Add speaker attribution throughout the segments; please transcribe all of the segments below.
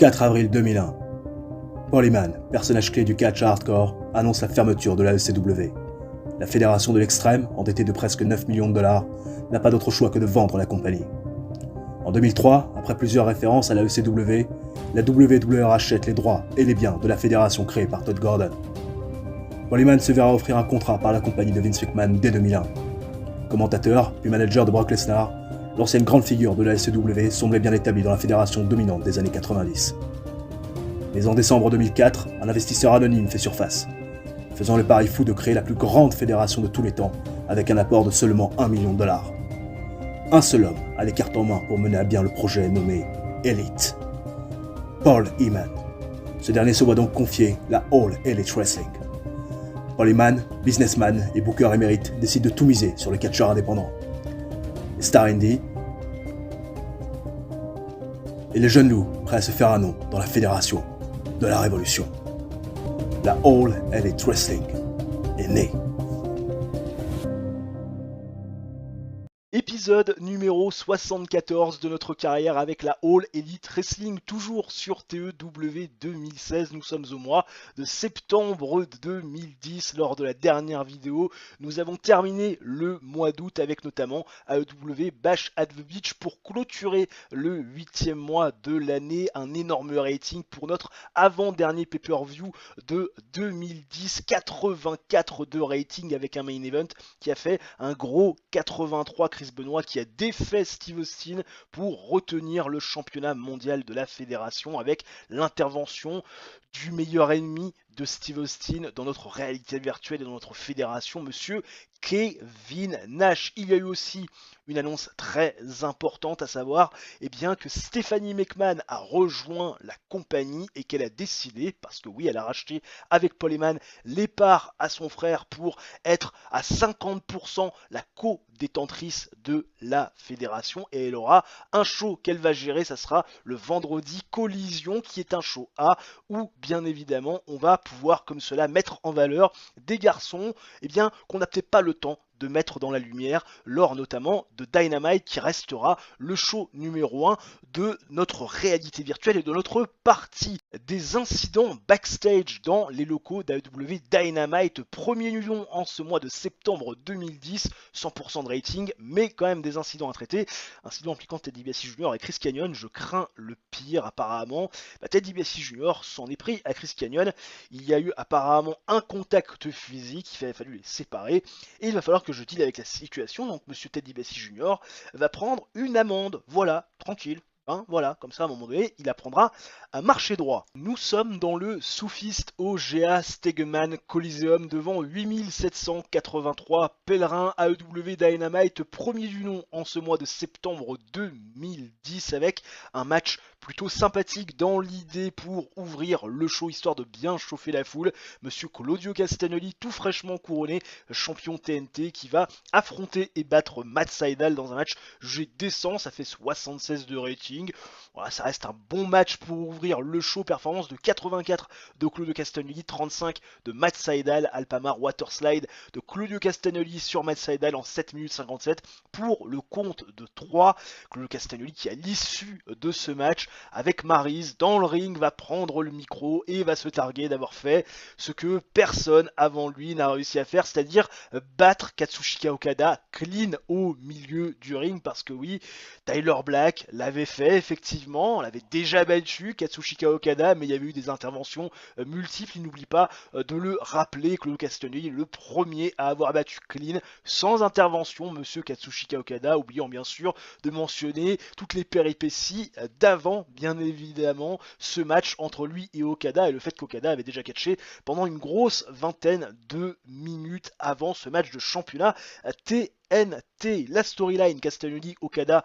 Speaker 1: 4 avril 2001. Paul Heyman, personnage clé du catch hardcore, annonce la fermeture de la ECW. La fédération de l'extrême, endettée de presque 9 millions de dollars, n'a pas d'autre choix que de vendre la compagnie. En 2003, après plusieurs références à la ECW, la WWE rachète les droits et les biens de la fédération créée par Todd Gordon. Paul Heyman se verra offrir un contrat par la compagnie de Vince McMahon dès 2001. Commentateur, puis manager de Brock Lesnar, l'ancienne grande figure de la SEW semblait bien établie dans la fédération dominante des années 90. Mais en décembre 2004, un investisseur anonyme fait surface, faisant le pari fou de créer la plus grande fédération de tous les temps avec un apport de seulement 1 million de dollars. Un seul homme a les cartes en main pour mener à bien le projet nommé Elite. Paul Heyman. Ce dernier se voit donc confier la All Elite Wrestling. Paul Heyman, businessman et booker émérite, décide de tout miser sur le catcheur indépendant. Les stars indie et les jeunes loups prêts à se faire un nom dans la fédération de la révolution. La All Elite Wrestling est née.
Speaker 2: Épisode numéro 74 de notre carrière avec la All Elite Wrestling, toujours sur TEW 2016. Nous sommes au mois de septembre 2010. Lors de la dernière vidéo, nous avons terminé le mois d'août avec notamment AEW Bash at the Beach pour clôturer le 8e mois de l'année. Un énorme rating pour notre avant-dernier pay-per-view de 2010. 84 de rating avec un main event qui a fait un gros 83. Chris Benoit qui a défait Steve Austin pour retenir le championnat mondial de la fédération avec l'intervention du meilleur ennemi de Steve Austin dans notre réalité virtuelle et dans notre fédération, monsieur Kevin Nash. Il y a eu aussi une annonce très importante, à savoir que Stephanie McMahon a rejoint la compagnie et qu'elle a décidé, parce que oui, elle a racheté avec Paul Heyman les parts à son frère pour être à 50% la co-détentrice de la fédération, et elle aura un show qu'elle va gérer. Ça sera le vendredi Collision, qui est un show A où bien évidemment on va pouvoir comme cela mettre en valeur des garçons qu'on n'a peut-être pas le temps de mettre dans la lumière lors notamment de Dynamite, qui restera le show numéro 1 de notre réalité virtuelle et de notre partie. Des incidents backstage dans les locaux d'AEW Dynamite, premier million en ce mois de septembre 2010, 100% de rating, mais quand même des incidents à traiter. Incident impliquant Ted DiBiase Jr. et Chris Kanyon, je crains le pire apparemment. Ted DiBiase Jr. s'en est pris à Chris Kanyon. Il y a eu apparemment un contact physique, il a fallu les séparer, et il va falloir que je deal avec la situation. Donc monsieur Ted DiBiase Jr. va prendre une amende, voilà, tranquille. Voilà, comme ça à un moment donné, il apprendra à marcher droit. Nous sommes dans le Soufist OGA Stegeman Coliseum devant 8783 pèlerins. AEW Dynamite, premier du nom en ce mois de septembre 2010, avec un match plutôt sympathique dans l'idée pour ouvrir le show, histoire de bien chauffer la foule. Monsieur Claudio Castagnoli, tout fraîchement couronné champion TNT, qui va affronter et battre Matt Sydal dans un match jugé décent. Ça fait 76 de rating. Voilà, ça reste un bon match pour ouvrir le show. Performance de 84 de Claudio Castagnoli, 35 de Matt Sydal. Alpamar Waterslide de Claudio Castagnoli sur Matt Sydal en 7 minutes 57 pour le compte de 3. Claudio Castagnoli qui, à l'issue de ce match, avec Maryse dans le ring, va prendre le micro et va se targuer d'avoir fait ce que personne avant lui n'a réussi à faire, c'est-à-dire battre Katsushika Okada clean au milieu du ring. Parce que oui, Tyler Black l'avait fait, effectivement, on l'avait déjà battu Katsushika Okada, mais il y avait eu des interventions multiples. Il n'oublie pas de le rappeler. Claudio Castagnoli est le premier à avoir battu clean sans intervention monsieur Katsushika Okada, oubliant bien sûr de mentionner toutes les péripéties d'avant, bien évidemment, ce match entre lui et Okada, et le fait qu'Okada avait déjà catché pendant une grosse vingtaine de minutes avant ce match de championnat TNT. La storyline Castagnoli-Okada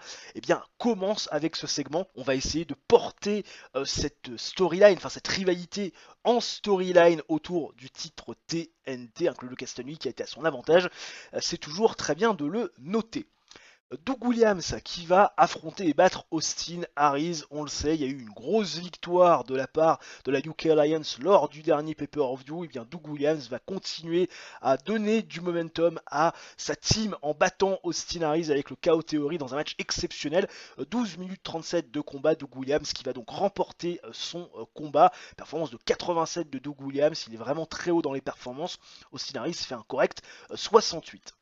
Speaker 2: commence avec ce segment. On va essayer de porter cette storyline, cette rivalité en storyline autour du titre TNT. Claudio Castagnoli qui a été à son avantage, c'est toujours très bien de le noter. Doug Williams qui va affronter et battre Austin Aries. On le sait, il y a eu une grosse victoire de la part de la UK Alliance lors du dernier pay-per-view. Et bien Doug Williams va continuer à donner du momentum à sa team en battant Austin Aries avec le KO Theory dans un match exceptionnel. 12 minutes 37 de combat. Doug Williams qui va donc remporter son combat. Performance de 87 de Doug Williams. Il est vraiment très haut dans les performances. Austin Aries fait un correct 68.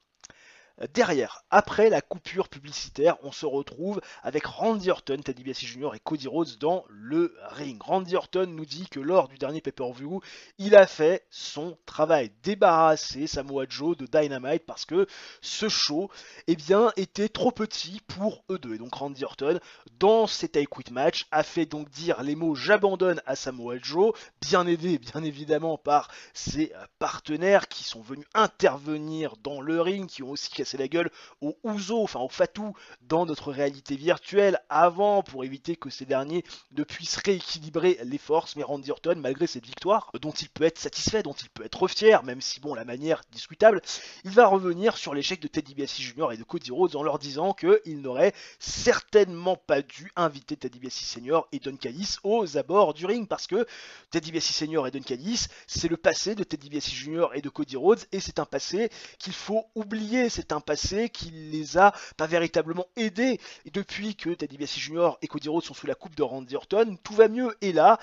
Speaker 2: Derrière, après la coupure publicitaire, on se retrouve avec Randy Orton, Ted DiBiase Jr. et Cody Rhodes dans le ring. Randy Orton nous dit que lors du dernier pay-per-view, il a fait son travail, débarrasser Samoa Joe de Dynamite parce que ce show était trop petit pour eux deux. Et donc Randy Orton, dans cet I Quit match, a fait donc dire les mots j'abandonne à Samoa Joe, bien aidé bien évidemment par ses partenaires qui sont venus intervenir dans le ring, qui ont aussi cassé la gueule aux Ouzo, enfin aux Fatou, dans notre réalité virtuelle avant pour éviter que ces derniers ne puissent rééquilibrer les forces. Mais Randy Orton, malgré cette victoire, dont il peut être satisfait, dont il peut être fier, même si bon, la manière discutable, il va revenir sur l'échec de Ted DiBiase Jr. et de Cody Rhodes en leur disant qu'il n'aurait certainement pas dû inviter Ted DiBiase Sr. et Don Callis aux abords du ring, parce que Ted DiBiase Sr. et Don Callis, c'est le passé de Ted DiBiase Jr. et de Cody Rhodes, et c'est un passé qu'il faut oublier, c'est un passé qui les a pas véritablement aidés. Et depuis que Ted DiBiase Jr. et Cody Rhodes sont sous la coupe de Randy Orton, tout va mieux. Et là,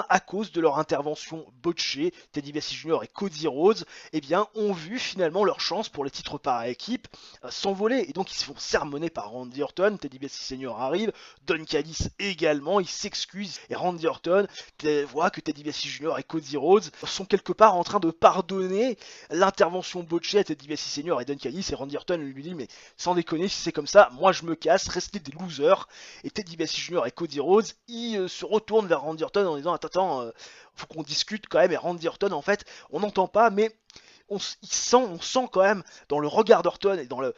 Speaker 2: à cause de leur intervention botchée, Ted DiBiase Jr. et Cody Rhodes, ont vu finalement leur chance pour les titres par équipe s'envoler. Et donc ils se font sermonner par Randy Orton. Ted DiBiase Sr. arrive, Don Callis également, il s'excuse. Et Randy Orton voit que Ted DiBiase Jr. et Cody Rhodes sont quelque part en train de pardonner l'intervention botchée à Ted DiBiase Sr. et Don Callis. Et Randy Orton lui dit mais sans déconner, si c'est comme ça, moi je me casse, restez des losers. Et Ted DiBiase Jr. et Cody Rhodes, ils se retournent vers Randy Orton en disant attends, faut qu'on discute quand même. Et Randy Orton, en fait, on n'entend pas, mais on sent quand même dans le regard d'Orton et dans le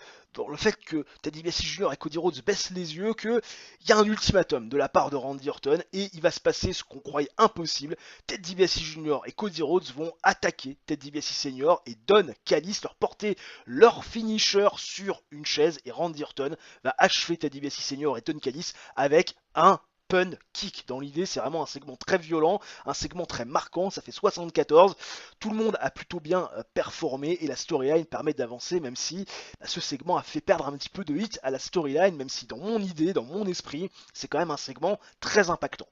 Speaker 2: fait que Ted DiBiase Jr. et Cody Rhodes baissent les yeux qu'il y a un ultimatum de la part de Randy Orton et il va se passer ce qu'on croyait impossible. Ted DiBiase Jr. et Cody Rhodes vont attaquer Ted DiBiase Sr. et Don Callis, leur porter leur finisher sur une chaise, et Randy Orton va achever Ted DiBiase Sr. et Don Callis avec un pun kick. Dans l'idée, c'est vraiment un segment très violent, un segment très marquant. Ça fait 74. Tout le monde a plutôt bien performé et la storyline permet d'avancer, même si ce segment a fait perdre un petit peu de hit à la storyline, même si dans mon idée, dans mon esprit, c'est quand même un segment très impactant.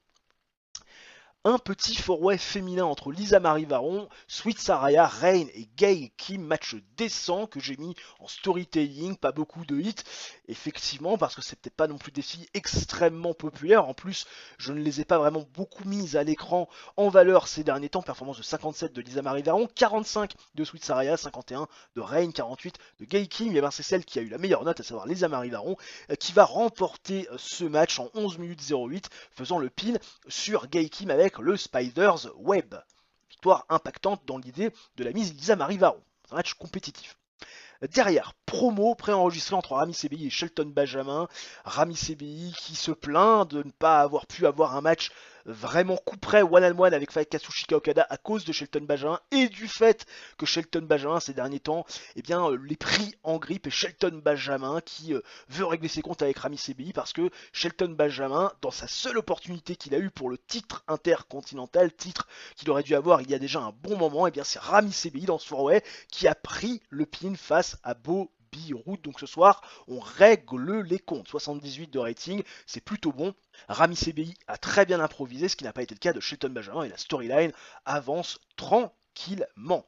Speaker 2: Un petit four-way féminin entre Lisa Marie Varon, Sweet Saraya, Rain et Gail Kim, match décent que j'ai mis en storytelling, pas beaucoup de hits, effectivement, parce que c'est peut-être pas non plus des filles extrêmement populaires. En plus, je ne les ai pas vraiment beaucoup mises à l'écran en valeur ces derniers temps. Performance de 57 de Lisa Marie Varon, 45 de Sweet Saraya, 51 de Rain, 48 de Gail Kim. Et bien c'est celle qui a eu la meilleure note, à savoir Lisa Marie Varon, qui va remporter ce match en 11 minutes 08, faisant le pin sur Gail Kim avec le Spider's Web. Victoire impactante dans l'idée de la mise Lisa Marie Varon. Un match compétitif. Derrière, promo préenregistré entre Rami Sebeyi et Shelton Benjamin. Rami Sebeyi qui se plaint de ne pas avoir pu avoir un match vraiment coup près one-on-one avec Kazuchika Okada à cause de Shelton Benjamin et du fait que Shelton Benjamin ces derniers temps les pris en grippe, et Shelton Benjamin qui veut régler ses comptes avec Rami Sebeyi parce que Shelton Benjamin, dans sa seule opportunité qu'il a eu pour le titre intercontinental, titre qu'il aurait dû avoir il y a déjà un bon moment, c'est Rami Sebeyi dans ce four-way qui a pris le pin face à Bobby Roode. Donc ce soir, on règle les comptes. 78 de rating, c'est plutôt bon. Rami Sebeyi a très bien improvisé, ce qui n'a pas été le cas de Shelton Benjamin, et la storyline avance tranquillement.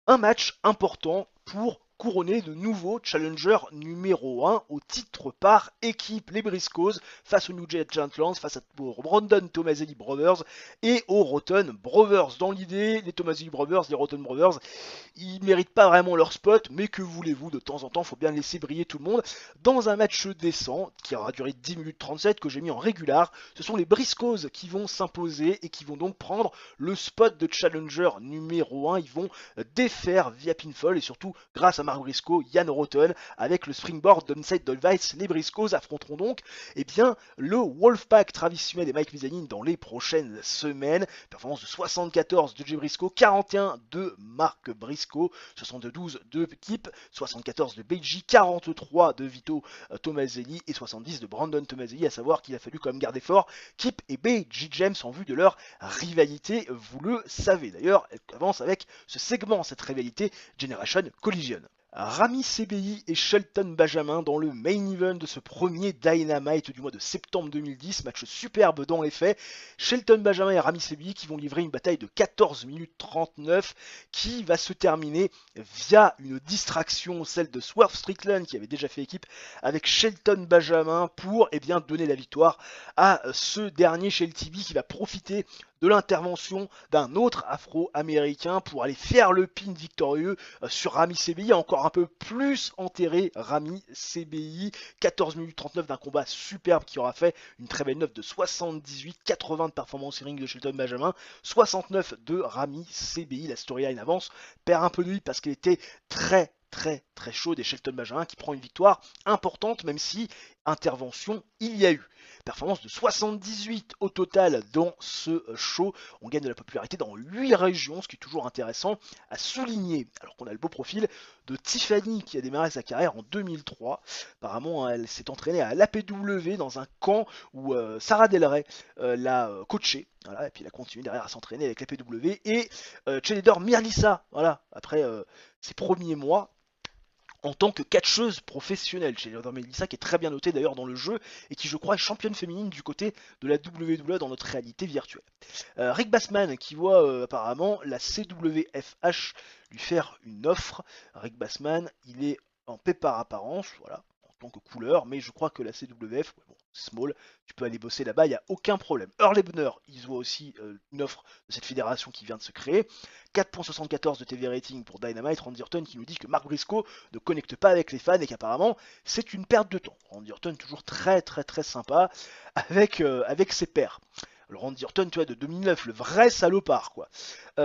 Speaker 2: Un match important pour couronner de nouveau challenger numéro 1 au titre par équipe. Les Briscoes face aux New Gentlemen, face aux Brandon Tomaselli Brothers et aux Rotten Brothers. Dans l'idée, les Tomaselli Brothers, les Rotten Brothers, ils méritent pas vraiment leur spot, mais que voulez-vous, de temps en temps, faut bien laisser briller tout le monde. Dans un match décent, qui aura duré 10 minutes 37, que j'ai mis en régular, ce sont les Briscoes qui vont s'imposer et qui vont donc prendre le spot de challenger numéro 1. Ils vont défaire via pinfall, et surtout grâce à à Mark Briscoe, Ian Rotten, avec le springboard d'Onside Device. Les Briscoes affronteront donc eh bien, le Wolfpack, Travis Smith et Mike Mizanin dans les prochaines semaines. Performance de 74 de Jay Briscoe, 41 de Mark Briscoe, 72 de Kip, 74 de Beiji, 43 de Vito Tomazelli et 70 de Brandon Tomazelli, à savoir qu'il a fallu quand même garder fort Kip et Beiji James en vue de leur rivalité, vous le savez. D'ailleurs, elle avance avec ce segment, cette rivalité Generation Collision. Rami CBI et Shelton Benjamin dans le main event de ce premier Dynamite du mois de septembre 2010, match superbe dans les faits. Shelton Benjamin et Rami CBI qui vont livrer une bataille de 14 minutes 39 qui va se terminer via une distraction, celle de Swerve Strickland qui avait déjà fait équipe avec Shelton Benjamin pour donner la victoire à ce dernier Shelty qui va profiter de l'intervention d'un autre afro-américain pour aller faire le pin victorieux sur Rami CBI, encore un peu plus enterré Rami CBI, 14 minutes 39 d'un combat superbe qui aura fait une très belle note de 78, 80 de performance ring de Shelton Benjamin, 69 de Rami CBI, la storyline avance, perd un peu de vie parce qu'elle était très chaude et Shelton Benjamin qui prend une victoire importante même si intervention il y a eu. Performance de 78 au total dans ce show. On gagne de la popularité dans 8 régions, ce qui est toujours intéressant à souligner. Alors qu'on a le beau profil de Tiffany qui a démarré sa carrière en 2003. Apparemment, elle s'est entraînée à l'APW dans un camp où Sarah Del Rey l'a coachée. Voilà, et puis elle a continué derrière à s'entraîner avec l'APW. Et Cheerleader Mirlissa, voilà, après ses premiers mois, en tant que catcheuse professionnelle chez Leader Melissa, qui est très bien notée d'ailleurs dans le jeu et qui je crois est championne féminine du côté de la WWE dans notre réalité virtuelle. Rick Bassman qui voit apparemment la CWFH lui faire une offre. Rick Bassman, il est en paix par apparence, voilà, en tant que couleur, mais je crois que la CWF, bon, small, tu peux aller bosser là-bas, il n'y a aucun problème. Earl Hebner, il voit aussi une offre de cette fédération qui vient de se créer. 4.74 de TV rating pour Dynamite. Randy Orton qui nous dit que Mark Briscoe ne connecte pas avec les fans et qu'apparemment c'est une perte de temps. Randy Orton toujours très sympa avec ses pairs. Le Randy Orton, tu vois, de 2009, le vrai salopard, quoi.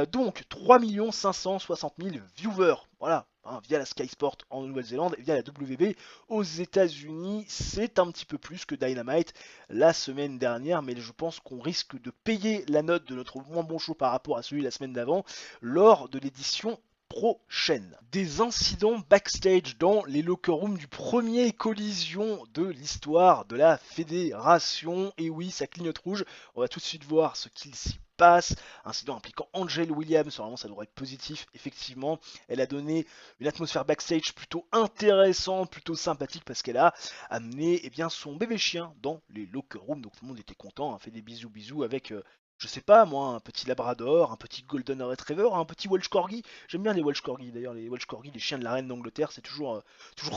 Speaker 2: Donc, 3 560 000 viewers, voilà, hein, via la Sky Sport en Nouvelle-Zélande et via la WB aux États-Unis. C'est un petit peu plus que Dynamite la semaine dernière, mais je pense qu'on risque de payer la note de notre moins bon show par rapport à celui de la semaine d'avant lors de l'édition prochaine. Des incidents backstage dans les locker rooms du premier collision de l'histoire de la fédération. Et oui, ça clignote rouge. On va tout de suite voir ce qu'il s'y passe. Incident impliquant Angel Williams. Normalement, ça devrait être positif. Effectivement, elle a donné une atmosphère backstage plutôt intéressante, plutôt sympathique parce qu'elle a amené son bébé chien dans les locker rooms. Donc tout le monde était content. A fait des bisous avec je sais pas moi, un petit labrador, un petit golden retriever, un petit Welsh corgi. J'aime bien les Welsh corgis d'ailleurs, les Welsh corgis, les chiens de la reine d'Angleterre, c'est toujours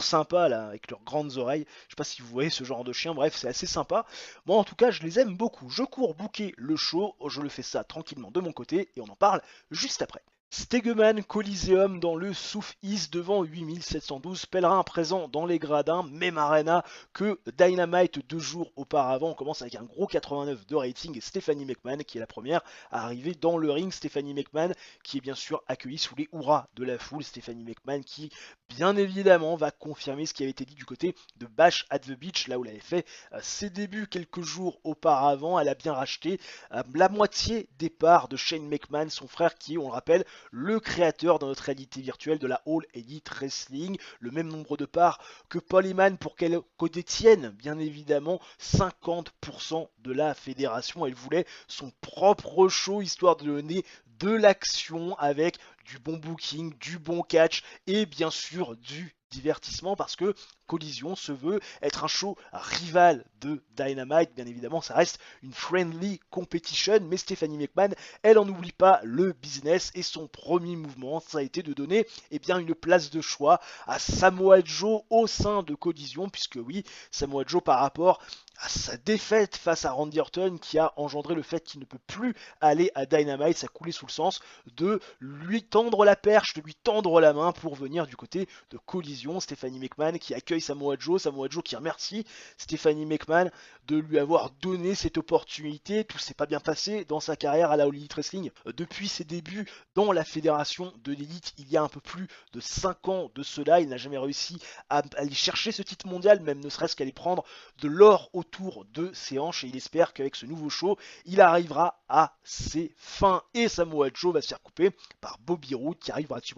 Speaker 2: sympa là, avec leurs grandes oreilles. Je sais pas si vous voyez ce genre de chien, bref, c'est assez sympa. Moi en tout cas, je les aime beaucoup. Je cours booker le show, je le fais ça tranquillement de mon côté et on en parle juste après. Stegeman Coliseum dans le South East devant 8712 pèlerins présents dans les gradins, même arena que Dynamite 2 jours auparavant. On commence avec un gros 89 de rating et Stephanie McMahon qui est la première à arriver dans le ring. Stephanie McMahon qui est bien sûr accueillie sous les hurrahs de la foule. Stephanie McMahon qui bien évidemment va confirmer ce qui avait été dit du côté de Bash at the Beach, là où elle avait fait ses débuts quelques jours auparavant. Elle a bien racheté la moitié des parts de Shane McMahon, son frère qui est, on le rappelle, le créateur de notre réalité virtuelle de la All Elite Wrestling, le même nombre de parts que Paul Heyman pour qu'elle détienne bien évidemment 50% de la fédération. Elle voulait son propre show histoire de donner de l'action avec du bon booking, du bon catch et bien sûr du divertissement parce que Collision se veut être un show rival de Dynamite. Bien évidemment, ça reste une friendly competition, mais Stephanie McMahon, elle en oublie pas le business et son premier mouvement, ça a été de donner une place de choix à Samoa Joe au sein de Collision, puisque oui, Samoa Joe par rapport à sa défaite face à Randy Orton qui a engendré le fait qu'il ne peut plus aller à Dynamite. Ça coulait sous le sens de lui tendre la perche, de lui tendre la main pour venir du côté de Collision. Stephanie McMahon qui accueille Samoa Joe qui remercie Stephanie McMahon de lui avoir donné cette opportunité. Tout s'est pas bien passé dans sa carrière à la All Elite Wrestling. Depuis ses débuts dans la fédération de l'élite, il y a un peu plus de 5 ans de cela, il n'a jamais réussi à aller chercher ce titre mondial, même ne serait-ce qu'à aller prendre de l'or autour de ses hanches, et il espère qu'avec ce nouveau show, il arrivera à ses fins. Et Samoa Joe va se faire couper par Bobby Roode qui arrive bras-dessus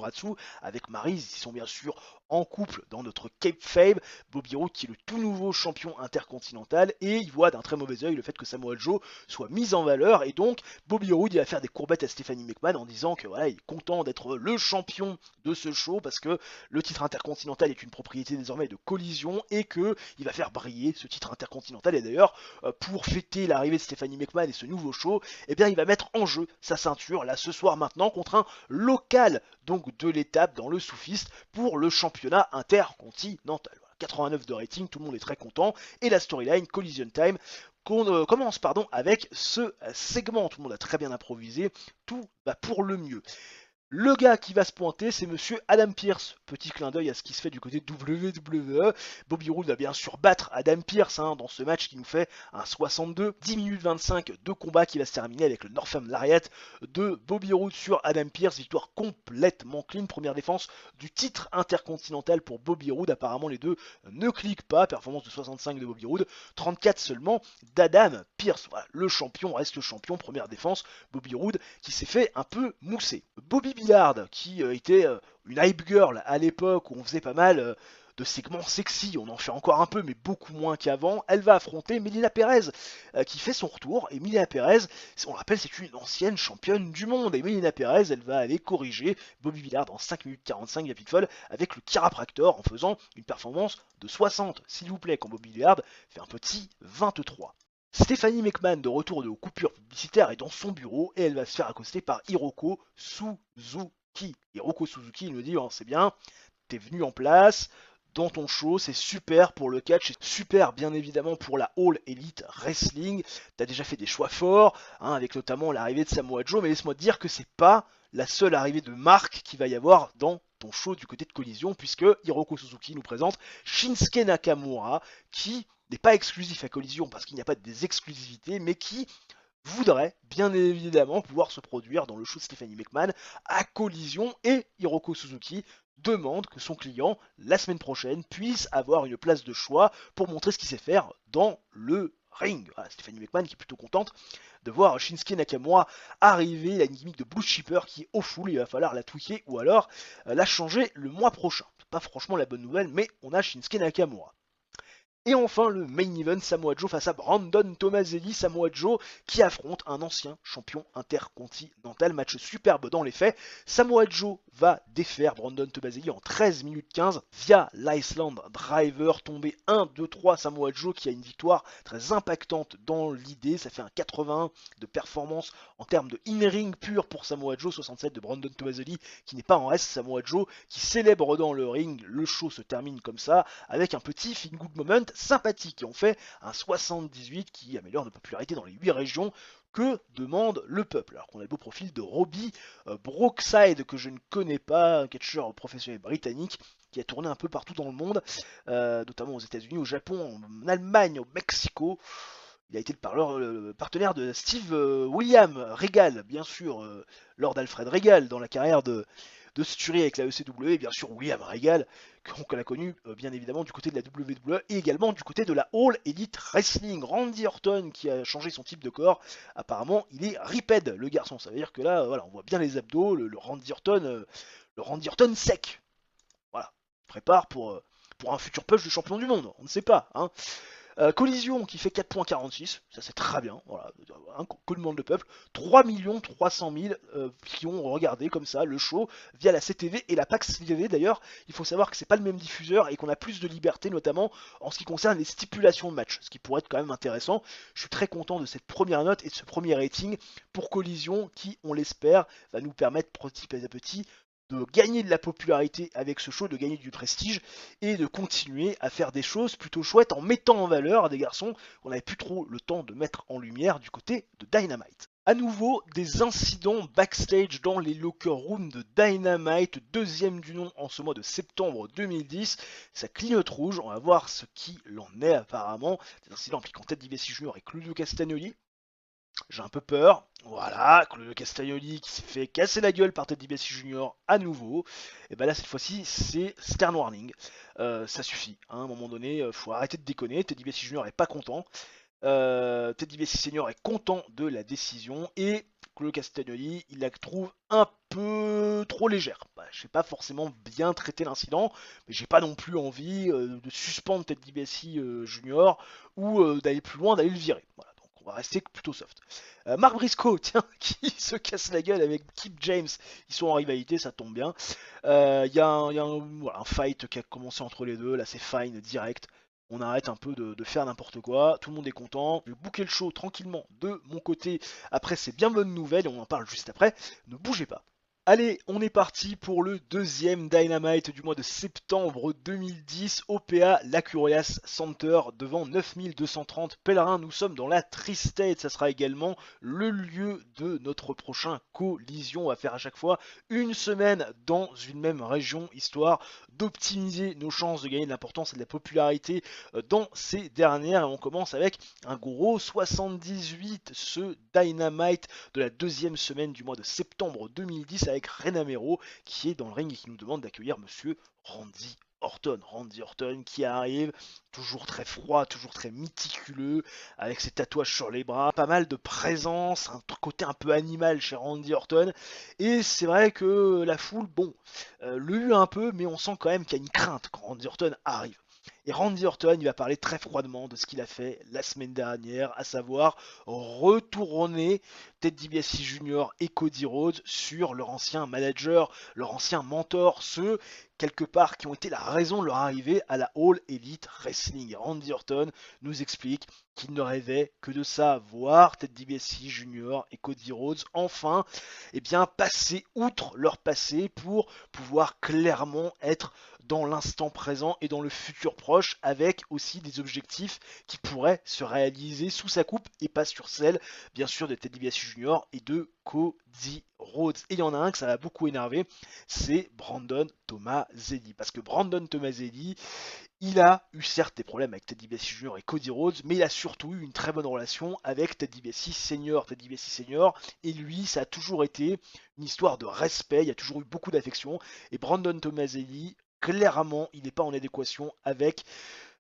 Speaker 2: avec Maryse. Ils sont bien sûr en couple dans notre kayfabe. Bobby Roode qui est le tout nouveau champion intercontinental, et il voit d'un très mauvais oeil le fait que Samoa Joe soit mis en valeur, et donc Bobby Roode il va faire des courbettes à Stephanie McMahon en disant que voilà, il est content d'être le champion de ce show parce que le titre intercontinental est une propriété désormais de Collision et que il va faire briller ce titre intercontinental. Et d'ailleurs, pour fêter l'arrivée de Stephanie McMahon et ce nouveau show, eh bien il va mettre en jeu sa ceinture là ce soir maintenant contre un local donc de l'étape dans le Soufist pour le championnat intercontinental. 89 de rating, tout le monde est très content, et la storyline Collision Time qu'on commence avec ce segment. Tout le monde a très bien improvisé, tout va pour le mieux. Le gars qui va se pointer, c'est monsieur Adam Pearce. Petit clin d'œil à ce qui se fait du côté de WWE. Bobby Roode va bien sûr battre Adam Pearce dans ce match qui nous fait un 62. 10 minutes 25 de combat qui va se terminer avec le Northern Lariat de Bobby Roode sur Adam Pearce. Victoire complètement clean. Première défense du titre intercontinental pour Bobby Roode. Apparemment les deux ne cliquent pas. Performance de 65 de Bobby Roode. 34 seulement d'Adam Pearce. Voilà, le champion reste le champion. Première défense. Bobby Roode qui s'est fait un peu mousser. Bobby Billard, qui était une hype girl à l'époque où on faisait pas mal de segments sexy, on en fait encore un peu mais beaucoup moins qu'avant, elle va affronter Melina Perez qui fait son retour. Et Melina Perez, on le rappelle, c'est une ancienne championne du monde, et Melina Perez elle va aller corriger Bobby Billard en 5 minutes 45 via Pitfall avec le chiropractor en faisant une performance de 60 s'il vous plaît, quand Bobby Billard fait un petit 23. Stephanie McMahon de retour de coupure publicitaire est dans son bureau et elle va se faire accoster par Hiroko Suzuki. Hiroko Suzuki il me dit c'est bien, t'es venu en place dans ton show, c'est super pour le catch, c'est super bien évidemment pour la All Elite Wrestling. T'as déjà fait des choix forts, avec notamment l'arrivée de Samoa Joe, mais laisse-moi te dire que c'est pas la seule arrivée de marque qu'il va y avoir dans ton show du côté de Collision, puisque Hiroko Suzuki nous présente Shinsuke Nakamura, qui n'est pas exclusif à Collision parce qu'il n'y a pas des exclusivités, mais qui voudrait bien évidemment pouvoir se produire dans le show de Stephanie McMahon à Collision, et Hiroko Suzuki demande que son client, la semaine prochaine, puisse avoir une place de choix pour montrer ce qu'il sait faire dans le ring. Voilà, Stephanie McMahon qui est plutôt contente de voir Shinsuke Nakamura arriver. La gimmick de Blue Shipper qui est au full, il va falloir la tweaker ou alors la changer le mois prochain. C'est pas franchement la bonne nouvelle, mais on a Shinsuke Nakamura. Et enfin, le main event, Samoa Joe face à Brandon Tomaselli. Samoa Joe qui affronte un ancien champion intercontinental. Match superbe dans les faits. Samoa Joe va défaire Brandon Tomaselli en 13 minutes 15 via l'Iceland Driver. Tombé 1, 2, 3. Samoa Joe qui a une victoire très impactante dans l'idée. Ça fait un 81 de performance en termes de in-ring pur pour Samoa Joe. 67 de Brandon Tomaselli qui n'est pas en reste. Samoa Joe qui célèbre dans le ring. Le show se termine comme ça avec un petit feel good moment sympathique, et on fait un 78 qui améliore notre popularité dans les 8 régions que demande le peuple. Alors qu'on a le beau profil de Robbie Brookside, que je ne connais pas, un catcheur professionnel britannique qui a tourné un peu partout dans le monde, notamment aux États-Unis, au Japon, en Allemagne, au Mexico. Il a été le partenaire de Steve William Regal, bien sûr, Lord Alfred Regal, dans la carrière de Sturie avec la ECW, et bien sûr William Regal, qu'on a connu bien évidemment du côté de la WWE et également du côté de la All Elite Wrestling. Randy Orton qui a changé son type de corps, apparemment il est ripped le garçon, ça veut dire que là voilà, on voit bien les abdos, le Randy Orton sec. Voilà, prépare pour un futur push de champion du monde, on ne sait pas. Collision qui fait 4.46, ça c'est très bien, voilà, un collement de peuple, 3 300 000 qui ont regardé comme ça le show via la CTV et la PAX TV. D'ailleurs, il faut savoir que c'est pas le même diffuseur et qu'on a plus de liberté, notamment en ce qui concerne les stipulations de match, ce qui pourrait être quand même intéressant. Je suis très content de cette première note et de ce premier rating pour Collision qui, on l'espère, va nous permettre petit à petit de gagner de la popularité avec ce show, de gagner du prestige et de continuer à faire des choses plutôt chouettes en mettant en valeur des garçons qu'on n'avait plus trop le temps de mettre en lumière du côté de Dynamite. À nouveau, des incidents backstage dans les locker rooms de Dynamite, deuxième du nom en ce mois de septembre 2010. Ça clignote rouge, on va voir ce qu'il en est apparemment. Des incidents impliquant Ted DiBiase Jr. et Claudio Castagnoli. J'ai un peu peur. Voilà, Claudio Castagnoli qui s'est fait casser la gueule par Ted DiBiase Jr. à nouveau. Et ben là, cette fois-ci, c'est stern warning. Ça suffit. Hein, à un moment donné, faut arrêter de déconner. Ted DiBiase Jr. est pas content. Ted DiBiase Senior est content de la décision et Claudio Castagnoli, il la trouve un peu trop légère. Je n'ai pas forcément bien traité l'incident, mais j'ai pas non plus envie de suspendre Ted DiBiase Junior ou d'aller plus loin, d'aller le virer. Voilà, donc on va rester plutôt soft. Mark Briscoe, tiens, qui se casse la gueule avec Kip James, ils sont en rivalité, ça tombe bien. Il y a un fight qui a commencé entre les deux, là c'est fine, direct. On arrête un peu de faire n'importe quoi, tout le monde est content, je vais booker le show tranquillement de mon côté après ces bien bonnes nouvelles, et on en parle juste après, ne bougez pas. Allez, on est parti pour le deuxième Dynamite du mois de septembre 2010, OPA La Curious Center, devant 9230 pèlerins. Nous sommes dans la Tri-State, ça sera également le lieu de notre prochain collision. On va faire à chaque fois une semaine dans une même région, histoire d'optimiser nos chances de gagner de l'importance et de la popularité dans ces dernières. Et on commence avec un gros 78, ce Dynamite de la deuxième semaine du mois de septembre 2010 avec Rena Mero qui est dans le ring et qui nous demande d'accueillir monsieur Randy Orton. Randy Orton qui arrive, toujours très froid, toujours très méticuleux, avec ses tatouages sur les bras, pas mal de présence, un côté un peu animal chez Randy Orton. Et c'est vrai que la foule, bon, le hue un peu, mais on sent quand même qu'il y a une crainte quand Randy Orton arrive. Et Randy Orton, il va parler très froidement de ce qu'il a fait la semaine dernière, à savoir retourner Ted DiBiase Jr. et Cody Rhodes sur leur ancien manager, leur ancien mentor, ceux quelque part qui ont été la raison de leur arrivée à la All Elite Wrestling. Et Randy Orton nous explique qu'il ne rêvait que de ça, voir Ted DiBiase Jr. et Cody Rhodes enfin passer outre leur passé pour pouvoir clairement être dans l'instant présent et dans le futur proche, avec aussi des objectifs qui pourraient se réaliser sous sa coupe et pas sur celle, bien sûr, de Ted DiBiase Jr. et de Cody Rhodes. Et il y en a un que ça va beaucoup énerver, c'est Brandon Tomaselli. Parce que Brandon Tomaselli, il a eu certes des problèmes avec Ted DiBiase Jr. et Cody Rhodes, mais il a surtout eu une très bonne relation avec Ted DiBiase Senior. Ted DiBiase Senior, et lui, ça a toujours été une histoire de respect, il y a toujours eu beaucoup d'affection, et Brandon Tomaselli, clairement, il n'est pas en adéquation avec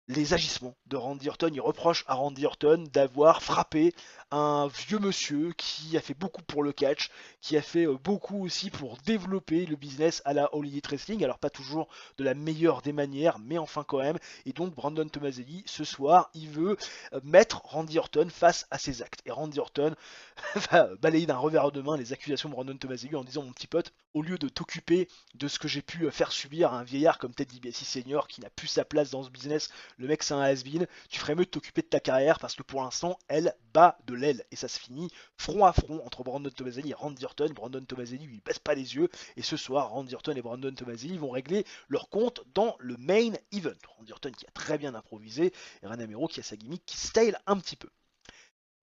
Speaker 2: les agissements de Randy Orton. Il reproche à Randy Orton d'avoir frappé un vieux monsieur qui a fait beaucoup pour le catch, qui a fait beaucoup aussi pour développer le business à la All Elite Wrestling, alors pas toujours de la meilleure des manières, mais enfin quand même. Et donc Brandon Tomaselli, ce soir, il veut mettre Randy Orton face à ses actes. Et Randy Orton va balayer d'un revers de main les accusations de Brandon Tomaselli en disant: mon petit pote, au lieu de t'occuper de ce que j'ai pu faire subir à un vieillard comme Ted DiBiase Senior qui n'a plus sa place dans ce business, le mec c'est un has-been, tu ferais mieux de t'occuper de ta carrière parce que pour l'instant elle bat de l'aile et ça se finit front à front entre Brandon Tomaselli et Randy Orton. Brandon Tomaselli lui baisse pas les yeux et ce soir Randy Orton et Brandon Tomaselli vont régler leur compte dans le main event. Randy Orton qui a très bien improvisé et Rena Mero qui a sa gimmick qui style un petit peu.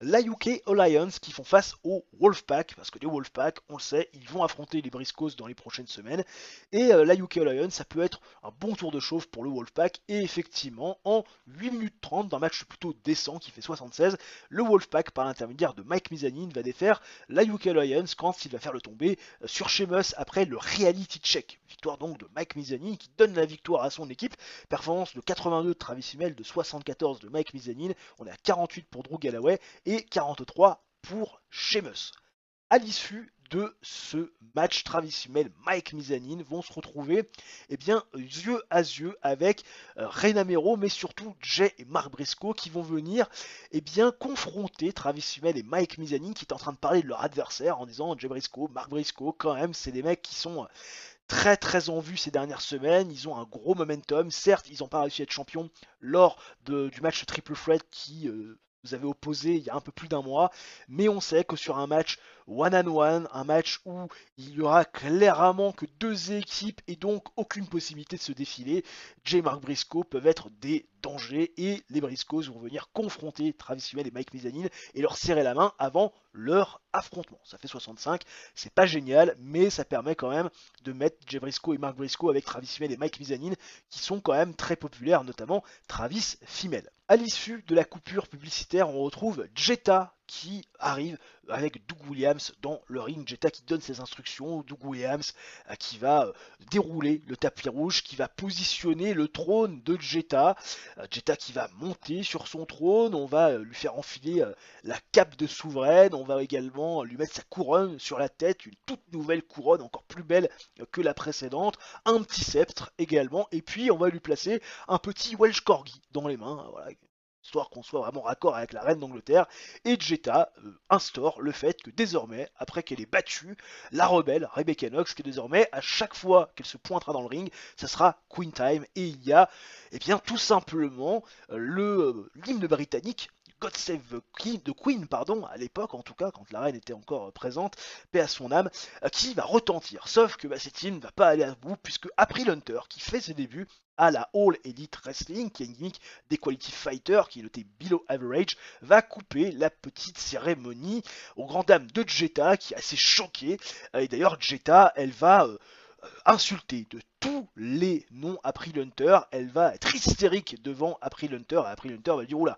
Speaker 2: La UK Alliance qui font face au Wolfpack, parce que les Wolfpack, on le sait, ils vont affronter les Briscoes dans les prochaines semaines, et la UK Alliance, ça peut être un bon tour de chauffe pour le Wolfpack, et effectivement, en 8 minutes 30, d'un match plutôt décent qui fait 76, le Wolfpack, par l'intermédiaire de Mike Mizanin, va défaire la UK Alliance quand il va faire le tomber sur Sheamus après le reality check. Victoire donc de Mike Mizanin qui donne la victoire à son équipe, performance de 82 de Travis Fimmel, de 74 de Mike Mizanin, on est à 48 pour Drew Galloway, et 43 pour Sheamus. À l'issue de ce match, Travis Fimmel, Mike Mizanin vont se retrouver yeux à yeux avec Rena Mero, mais surtout Jay et Mark Briscoe qui vont venir confronter Travis Fimmel et Mike Mizanin qui est en train de parler de leur adversaire en disant: Jay Briscoe, Mark Briscoe, quand même, c'est des mecs qui sont très très en vue ces dernières semaines, ils ont un gros momentum, certes ils n'ont pas réussi à être champions lors du match Triple Threat qui vous avez opposé il y a un peu plus d'un mois, mais on sait que sur un match one-on-one, un match où il y aura clairement que deux équipes et donc aucune possibilité de se défiler. Jay et Mark Briscoe peuvent être des dangers et les Briscoes vont venir confronter Travis Fimmel et Mike Mizanin et leur serrer la main avant leur affrontement. Ça fait 65, c'est pas génial, mais ça permet quand même de mettre Jay Briscoe et Mark Briscoe avec Travis Fimmel et Mike Mizanin qui sont quand même très populaires, notamment Travis Fimmel. À l'issue de la coupure publicitaire, on retrouve Jetta qui arrive avec Doug Williams dans le ring. Jetta qui donne ses instructions, Doug Williams qui va dérouler le tapis rouge, qui va positionner le trône de Jetta. Jetta qui va monter sur son trône, on va lui faire enfiler la cape de souveraine, on va également lui mettre sa couronne sur la tête, une toute nouvelle couronne encore plus belle que la précédente, un petit sceptre également, et puis on va lui placer un petit Welsh Corgi dans les mains, voilà, histoire qu'on soit vraiment raccord avec la reine d'Angleterre. Et Jetta instaure le fait que désormais, après qu'elle ait battu la rebelle Rebecca Knox, que désormais, à chaque fois qu'elle se pointera dans le ring, ça sera Queen Time. Et il y a, eh bien, tout simplement l'hymne britannique God Save the Queen, pardon, à l'époque en tout cas, quand la reine était encore présente, paix à son âme, qui va retentir. Sauf que cette hymne ne va pas aller à bout, puisque April Hunter, qui fait ses débuts à la All Elite Wrestling, qui est une gimmick d'Equality Fighter, qui est noté below average, va couper la petite cérémonie aux grandes dames de Jetta, qui est assez choquée. Et d'ailleurs, Jetta, elle va insulter de tous les noms April Hunter, elle va être hystérique devant April Hunter, et April Hunter va dire oula,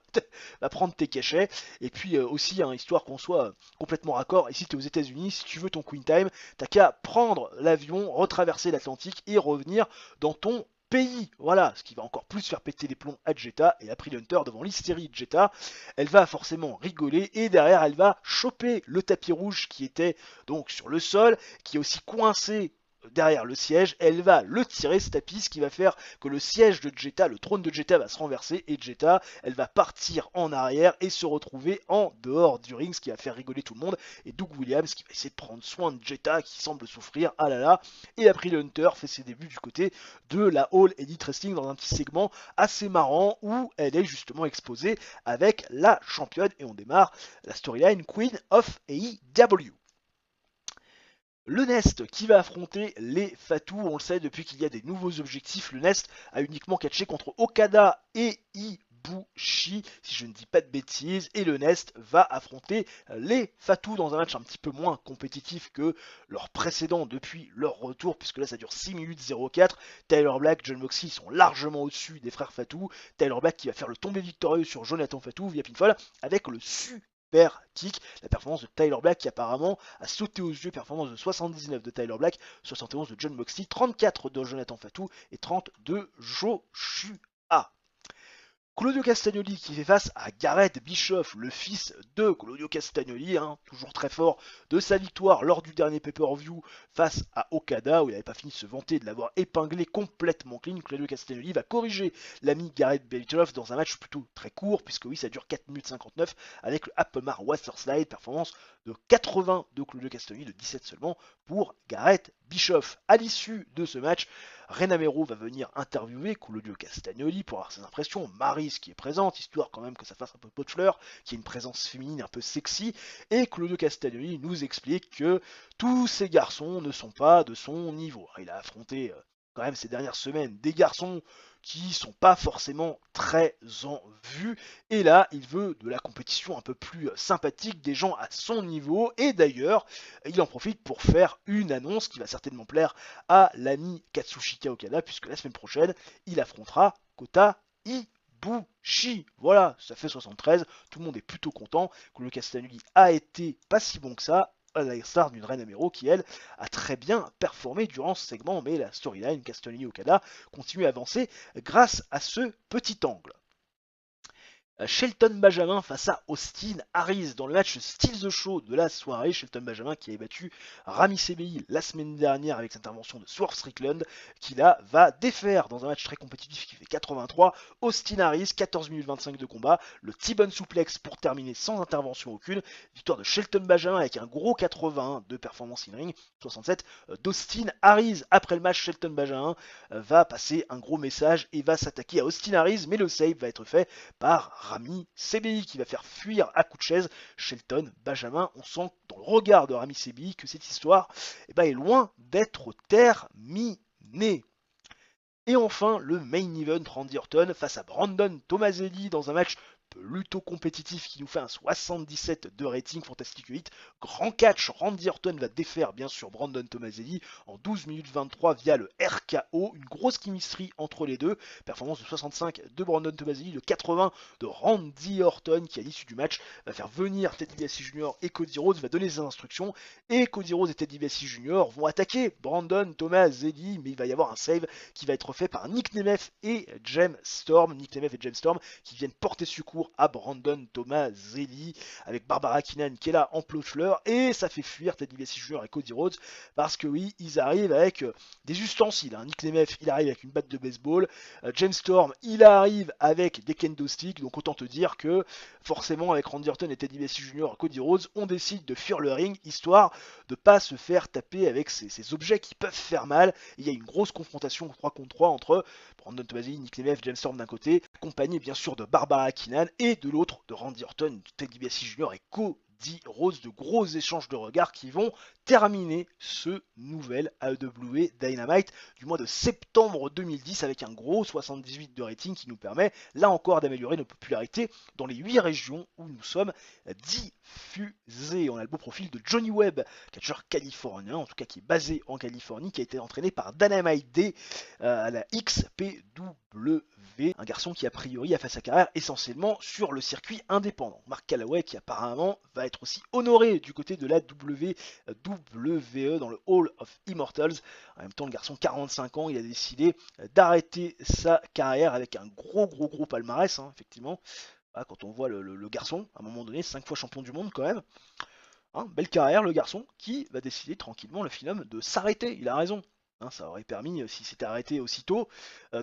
Speaker 2: va prendre tes cachets, et puis aussi, histoire qu'on soit complètement raccord, ici tu es aux États-Unis, si tu veux ton Queen Time, t'as qu'à prendre l'avion, retraverser l'Atlantique et revenir dans ton pays, voilà, ce qui va encore plus faire péter les plombs à Jetta, et April Hunter devant l'hystérie de Jetta, elle va forcément rigoler, et derrière elle va choper le tapis rouge qui était donc sur le sol, qui est aussi coincé derrière le siège, elle va le tirer ce tapis, ce qui va faire que le siège de Jetta, le trône de Jetta va se renverser et Jetta, elle va partir en arrière et se retrouver en dehors du ring, ce qui va faire rigoler tout le monde. Et Doug Williams qui va essayer de prendre soin de Jetta qui semble souffrir, ah là là. Et April Hunter fait ses débuts du côté de la All Elite Wrestling dans un petit segment assez marrant où elle est justement exposée avec la championne et on démarre la storyline Queen of AEW. Le Nest qui va affronter les Fatu, on le sait depuis qu'il y a des nouveaux objectifs, le Nest a uniquement catché contre Okada et Ibushi, si je ne dis pas de bêtises, et le Nest va affronter les Fatu dans un match un petit peu moins compétitif que leur précédent depuis leur retour, puisque là ça dure 6 minutes 04, Tyler Black, John Moxley sont largement au-dessus des frères Fatu, Tyler Black qui va faire le tombé victorieux sur Jonathan Fatu via pinfall avec le kick, la performance de Tyler Black qui apparemment a sauté aux yeux, performance de 79 de Tyler Black, 71 de John Moxley, 34 de Jonathan Fatu et 30 de Joshua. Claudio Castagnoli qui fait face à Gareth Bischoff, le fils de Claudio Castagnoli, toujours très fort de sa victoire lors du dernier pay-per-view face à Okada, où il n'avait pas fini de se vanter de l'avoir épinglé complètement clean. Claudio Castagnoli va corriger l'ami Gareth Bischoff dans un match plutôt très court, puisque oui, ça dure 4 minutes 59, avec le Applemar Waterslide, performance de 80 de Claudio Castagnoli, de 17 seulement pour Gareth Bischoff. À l'issue de ce match, Rena Mero va venir interviewer Claudio Castagnoli pour avoir ses impressions, Maryse qui est présente, histoire quand même que ça fasse un peu pot de fleurs, qui est une présence féminine un peu sexy, et Claudio Castagnoli nous explique que tous ces garçons ne sont pas de son niveau. Il a affronté quand même ces dernières semaines des garçons qui sont pas forcément très en vue, et là il veut de la compétition un peu plus sympathique, des gens à son niveau, et d'ailleurs il en profite pour faire une annonce qui va certainement plaire à l'ami Katsushika Okada, puisque la semaine prochaine il affrontera Kota Ibushi. Voilà, ça fait 73, tout le monde est plutôt content, que le Castagnoli a été pas si bon que ça, à la star d'une Reine Amero qui, elle, a très bien performé durant ce segment, mais la storyline Castagnoli-Okada continue à avancer grâce à ce petit angle. Shelton Benjamin face à Austin Harris dans le match Steal the Show de la soirée. Shelton Benjamin qui avait battu Rami Sebeil la semaine dernière avec cette intervention de Swerve Strickland, qui là va défaire dans un match très compétitif qui fait 83 Austin Harris, 14 minutes 25 de combat, le T-Bone Suplex pour terminer sans intervention aucune, victoire de Shelton Benjamin avec un gros 81 de performance in ring, 67 d'Austin Harris. Après le match, Shelton Benjamin va passer un gros message et va s'attaquer à Austin Harris, mais le save va être fait par Rami Sebeil qui va faire fuir à coups de chaise Shelton Benjamin. On sent dans regard de Rami Sebi que cette histoire est loin d'être terminée. Et enfin, le main event, Randy Orton face à Brandon Tomaselli dans un match plutôt compétitif qui nous fait un 77 de rating, Fantastic 8. Grand catch, Randy Orton va défaire bien sûr Brandon Tomaselli en 12 minutes 23 via le RKO. Une grosse chemistry entre les deux. Performance de 65 de Brandon Tomaselli, de 80 de Randy Orton qui à l'issue du match va faire venir Ted DiBiase Jr. et Cody Rhodes, va donner ses instructions. Et Cody Rhodes et Ted DiBiase Jr. vont attaquer Brandon Tomaselli, mais il va y avoir un save qui va être fait par Nick Nemeth et James Storm. Nick Nemeth et James Storm qui viennent porter secours à Brandon Tomaselli avec Barbara Keenan qui est là en plot de fleurs, et ça fait fuir Ted DiBiase Jr. et Cody Rhodes parce que oui, ils arrivent avec des ustensiles. Nick Nemeth, il arrive avec une batte de baseball, James Storm, il arrive avec des kendo sticks, donc autant te dire que forcément avec Randy Orton et Ted DiBiase Jr. et Cody Rhodes, on décide de fuir le ring histoire de pas se faire taper avec ces objets qui peuvent faire mal. Il y a une grosse confrontation 3 contre 3 entre Brandon Tomaselli, Nick Nemeth, James Storm d'un côté, accompagné bien sûr de Barbara Keenan, et de l'autre de Randy Orton, Ted DiBiase Jr. et Cody Rhodes, de gros échanges de regards qui vont terminer ce nouvel AEW Dynamite du mois de septembre 2010 avec un gros 78 de rating qui nous permet là encore d'améliorer nos popularités dans les 8 régions où nous sommes diffusés. On a le beau profil de Johnny Webb, catcheur californien, en tout cas qui est basé en Californie, qui a été entraîné par Dynamite D à la XPW. Un garçon qui a priori a fait sa carrière essentiellement sur le circuit indépendant. Mark Calloway qui apparemment va être aussi honoré du côté de la WWE dans le Hall of Immortals. En même temps, le garçon 45 ans, il a décidé d'arrêter sa carrière avec un gros palmarès, effectivement. Voilà, quand on voit le garçon, à un moment donné, 5 fois champion du monde quand même. Belle carrière le garçon qui va décider tranquillement le film de s'arrêter. Il a raison. Ça aurait permis, s'il s'était arrêté aussitôt,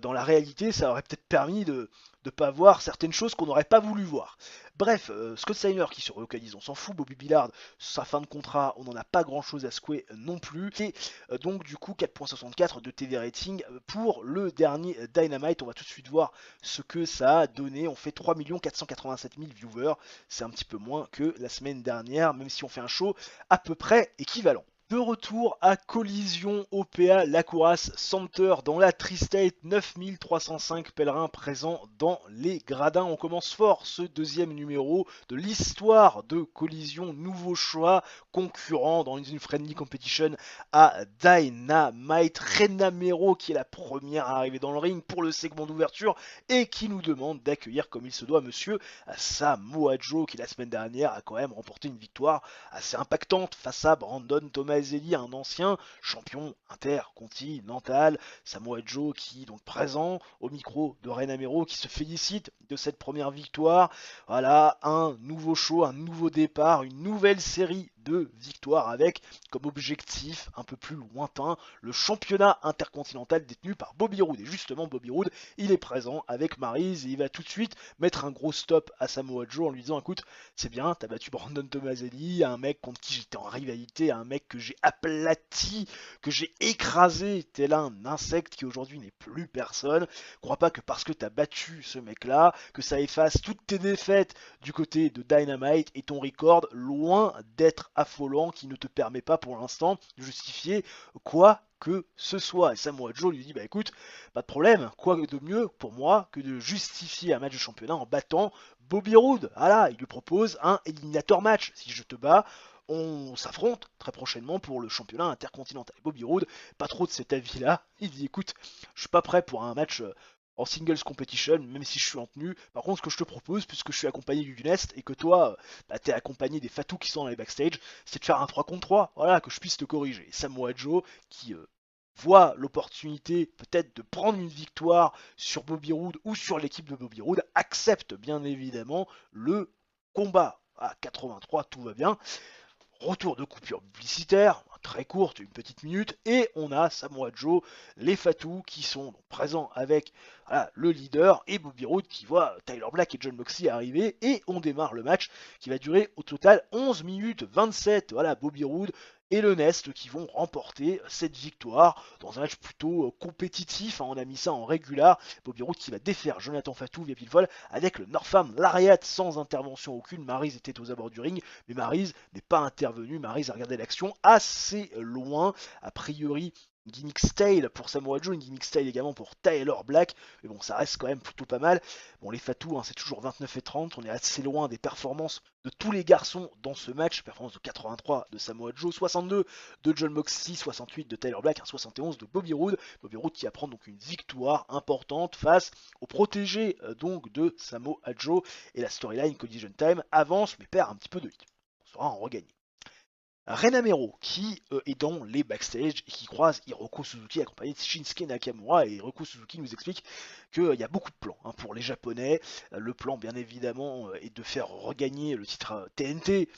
Speaker 2: dans la réalité, ça aurait peut-être permis de ne pas voir certaines choses qu'on n'aurait pas voulu voir. Bref, Scott Steiner qui se relocalise, on s'en fout. Bobby Billard, sa fin de contrat, on n'en a pas grand-chose à secouer non plus. Et donc du coup, 4.64 de TV rating pour le dernier Dynamite. On va tout de suite voir ce que ça a donné. On fait 3 487 000 viewers. C'est un petit peu moins que la semaine dernière, même si on fait un show à peu près équivalent. De retour à Collision OPA Lacouras Center dans la Tri-State, 9305 pèlerins présents dans les gradins. On commence fort ce deuxième numéro de l'histoire de Collision, nouveau choix concurrent dans une friendly competition à Dynamite. Rena Mero qui est la première à arriver dans le ring pour le segment d'ouverture et qui nous demande d'accueillir comme il se doit monsieur Samoa Joe qui la semaine dernière a quand même remporté une victoire assez impactante face à Brandon Tomaselli, un ancien champion intercontinental. Samoa Joe qui est donc présent au micro de Rena Mero qui se félicite de cette première victoire. Voilà, un nouveau show, un nouveau départ, une nouvelle série de victoires avec comme objectif un peu plus lointain le championnat intercontinental détenu par Bobby Roode. Et justement Bobby Roode, il est présent avec Maryse et il va tout de suite mettre un gros stop à Samoa Joe en lui disant écoute, c'est bien, t'as battu Brandon Tomaselli, un mec contre qui j'étais en rivalité, un mec que j'ai aplati, que j'ai écrasé, tel un insecte qui aujourd'hui n'est plus personne. Crois pas que parce que t'as battu ce mec là, que ça efface toutes tes défaites du côté de Dynamite et ton record loin d'être affolant qui ne te permet pas pour l'instant de justifier quoi que ce soit. Et Samoa Joe lui dit bah écoute, pas de problème, quoi de mieux pour moi que de justifier un match de championnat en battant Bobby Roode. Voilà, il lui propose un éliminator match. Si je te bats, on s'affronte très prochainement pour le championnat intercontinental. Bobby Roode, pas trop de cet avis-là, il dit écoute, je suis pas prêt pour un match en singles competition, même si je suis en tenue. Par contre, ce que je te propose, puisque je suis accompagné du Nest et que toi, t'es accompagné des Fatou qui sont dans les backstage, c'est de faire un 3 contre 3, voilà, que je puisse te corriger. Et Samoa Joe, qui voit l'opportunité peut-être de prendre une victoire sur Bobby Roode ou sur l'équipe de Bobby Roode, accepte bien évidemment le combat. À 83, tout va bien. Retour de coupure publicitaire, très courte, une petite minute, et on a Samoa Joe, les Fatou qui sont donc présents avec voilà, le leader et Bobby Roode qui voit Tyler Black et John Moxley arriver, et on démarre le match qui va durer au total 11 minutes 27. Voilà, Bobby Roode et le Nest qui vont remporter cette victoire dans un match plutôt compétitif. Hein, on a mis ça en régular. Bobby Roode qui va défaire Jonathan Fatou via pinfall avec le Northam Lariat sans intervention aucune. Maryse était aux abords du ring, mais Maryse n'est pas intervenue. Maryse a regardé l'action assez loin. A priori, gimmick style pour Samoa Joe, une gimmick style également pour Tyler Black, mais bon, ça reste quand même plutôt pas mal. Bon, les Fatou, hein, c'est toujours 29 et 30, on est assez loin des performances de tous les garçons dans ce match, performance de 83 de Samoa Joe, 62 de John Moxley, 68 de Tyler Black, 71 de Bobby Roode qui va prendre donc une victoire importante face au protégé donc de Samoa Joe, et la storyline Collision Time avance mais perd un petit peu de vite. On saura en regagner. Rena Mero qui est dans les backstage et qui croise Hiroko Suzuki accompagné de Shinsuke Nakamura, et Hiroko Suzuki nous explique qu'il y a beaucoup de plans hein, pour les japonais. Le plan bien évidemment est de faire regagner le titre TNT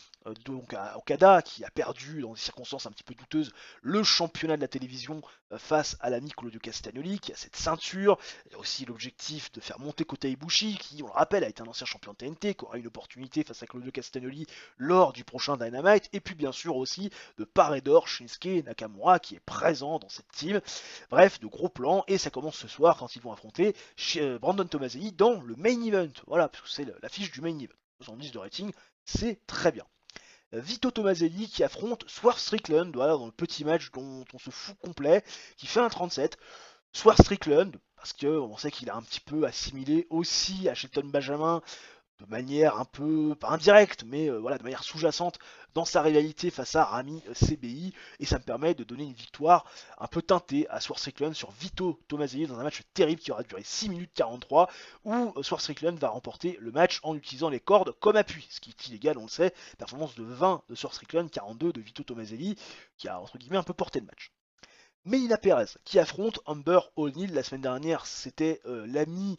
Speaker 2: donc à Okada qui a perdu dans des circonstances un petit peu douteuses le championnat de la télévision face à l'ami Claudio Castagnoli qui a cette ceinture. Il y a aussi l'objectif de faire monter Kota Ibushi qui, on le rappelle, a été un ancien champion de TNT, qui aura une opportunité face à Claudio Castagnoli lors du prochain Dynamite, et puis bien sûr aussi de part et d'or Shinsuke Nakamura qui est présent dans cette team. Bref, de gros plans, et ça commence ce soir quand ils vont affronter Brandon Tomaselli dans le main event. Voilà, parce que c'est l'affiche du main event. 70 de rating, c'est très bien. Vito Tomaselli qui affronte Swerve Strickland, voilà, dans le petit match dont on se fout complet, qui fait un 37. Swerve Strickland, parce qu'on sait qu'il a un petit peu assimilé aussi à Shelton Benjamin, de manière un peu, pas indirecte, mais voilà, de manière sous-jacente dans sa rivalité face à Rami CBI, et ça me permet de donner une victoire un peu teintée à Swerve Strickland sur Vito Tomaselli dans un match terrible qui aura duré 6 minutes 43, où Swerve Strickland va remporter le match en utilisant les cordes comme appui, ce qui est illégal, on le sait. Performance de 20 de Swerve Strickland, 42 de Vito Tomaselli, qui a entre guillemets un peu porté le match. Melina Perez qui affronte Amber O'Neil. La semaine dernière, c'était l'ami,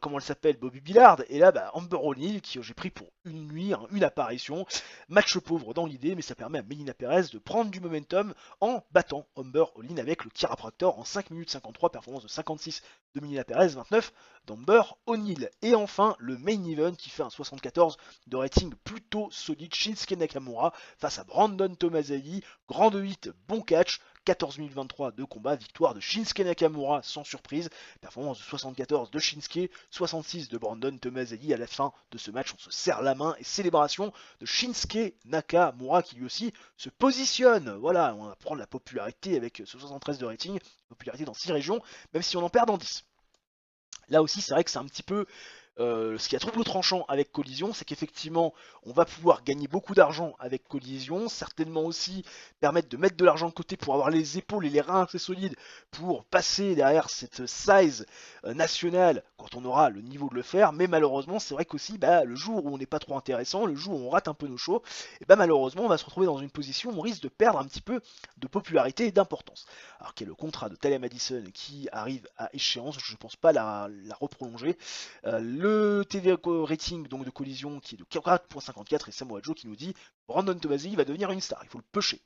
Speaker 2: comment elle s'appelle, Bobby Billard. Et là, Amber O'Neil, qui j'ai pris pour une nuit, hein, une apparition. Match pauvre dans l'idée, mais ça permet à Melina Perez de prendre du momentum en battant Amber O'Neil avec le chiropractor en 5 minutes 53, performance de 56 de Melina Perez, 29 d'Amber O'Neil. Et enfin, le main event qui fait un 74 de rating plutôt solide. Shinsuke Nakamura face à Brandon Tomaselli. Grande 8, bon catch. 14 minutes 23 de combat, victoire de Shinsuke Nakamura sans surprise, performance de 74 de Shinsuke, 66 de Brandon Tomaselli. À la fin de ce match, on se serre la main et célébration de Shinsuke Nakamura qui lui aussi se positionne. Voilà, on va prendre la popularité avec ce 73 de rating, popularité dans 6 régions, même si on en perd dans 10. Là aussi, c'est vrai que c'est un petit peu ce qui a trouble tranchant avec Collision, c'est qu'effectivement, on va pouvoir gagner beaucoup d'argent avec Collision, certainement aussi permettre de mettre de l'argent de côté pour avoir les épaules et les reins assez solides pour passer derrière cette size nationale quand on aura le niveau de le faire. Mais malheureusement, c'est vrai qu'aussi, le jour où on n'est pas trop intéressant, le jour où on rate un peu nos shows, et malheureusement, on va se retrouver dans une position où on risque de perdre un petit peu de popularité et d'importance. Alors qu'il y a le contrat de Talia Madison qui arrive à échéance, je ne pense pas la reprolonger. Le TV rating donc de Collision qui est de 4.54, et Samoa Joe qui nous dit Brandon Tomaselli va devenir une star, il faut le pusher.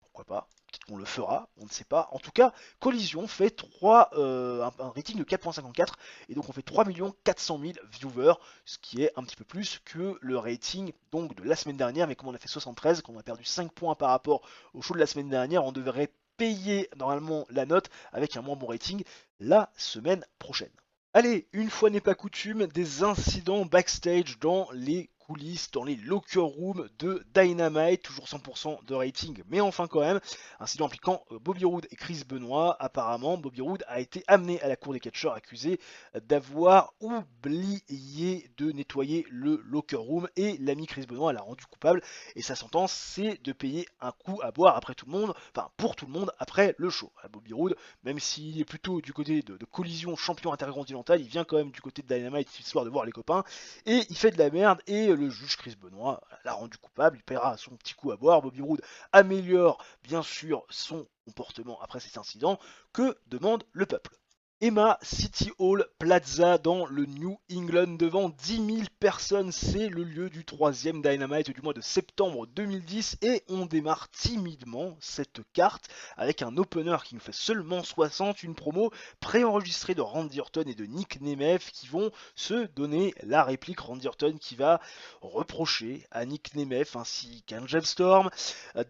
Speaker 2: Pourquoi pas, peut-être qu'on le fera, on ne sait pas. En tout cas, Collision fait un rating de 4.54, et donc on fait 3 400 000 viewers, ce qui est un petit peu plus que le rating donc de la semaine dernière, mais comme on a fait 73, qu'on a perdu 5 points par rapport au show de la semaine dernière, on devrait payer normalement la note avec un moins bon rating la semaine prochaine. Allez, une fois n'est pas coutume, des incidents backstage dans les coulisses, dans les locker rooms de Dynamite, toujours 100% de rating, mais enfin quand même, incident impliquant Bobby Roode et Chris Benoit. Apparemment, Bobby Roode a été amené à la cour des catcheurs accusé d'avoir oublié de nettoyer le locker room, et l'ami Chris Benoit l'a rendu coupable, et sa sentence c'est de payer un coup à boire après tout le monde, enfin pour tout le monde après le show. Bobby Roode, même s'il est plutôt du côté de Collision, champion intercontinental, il vient quand même du côté de Dynamite histoire de voir les copains, et il fait de la merde, et le juge Chris Benoit l'a rendu coupable, il paiera son petit coup à boire. Bobby Roode améliore bien sûr son comportement après cet incident. Que demande le peuple? Emma City Hall Plaza dans le New England devant 10 000 personnes. C'est le lieu du troisième Dynamite du mois de septembre 2010 et on démarre timidement cette carte avec un opener qui nous fait seulement 60, une promo préenregistrée de Randy Orton et de Nick Nemeth qui vont se donner la réplique. Randy Orton qui va reprocher à Nick Nemeth ainsi qu'à Angel Storm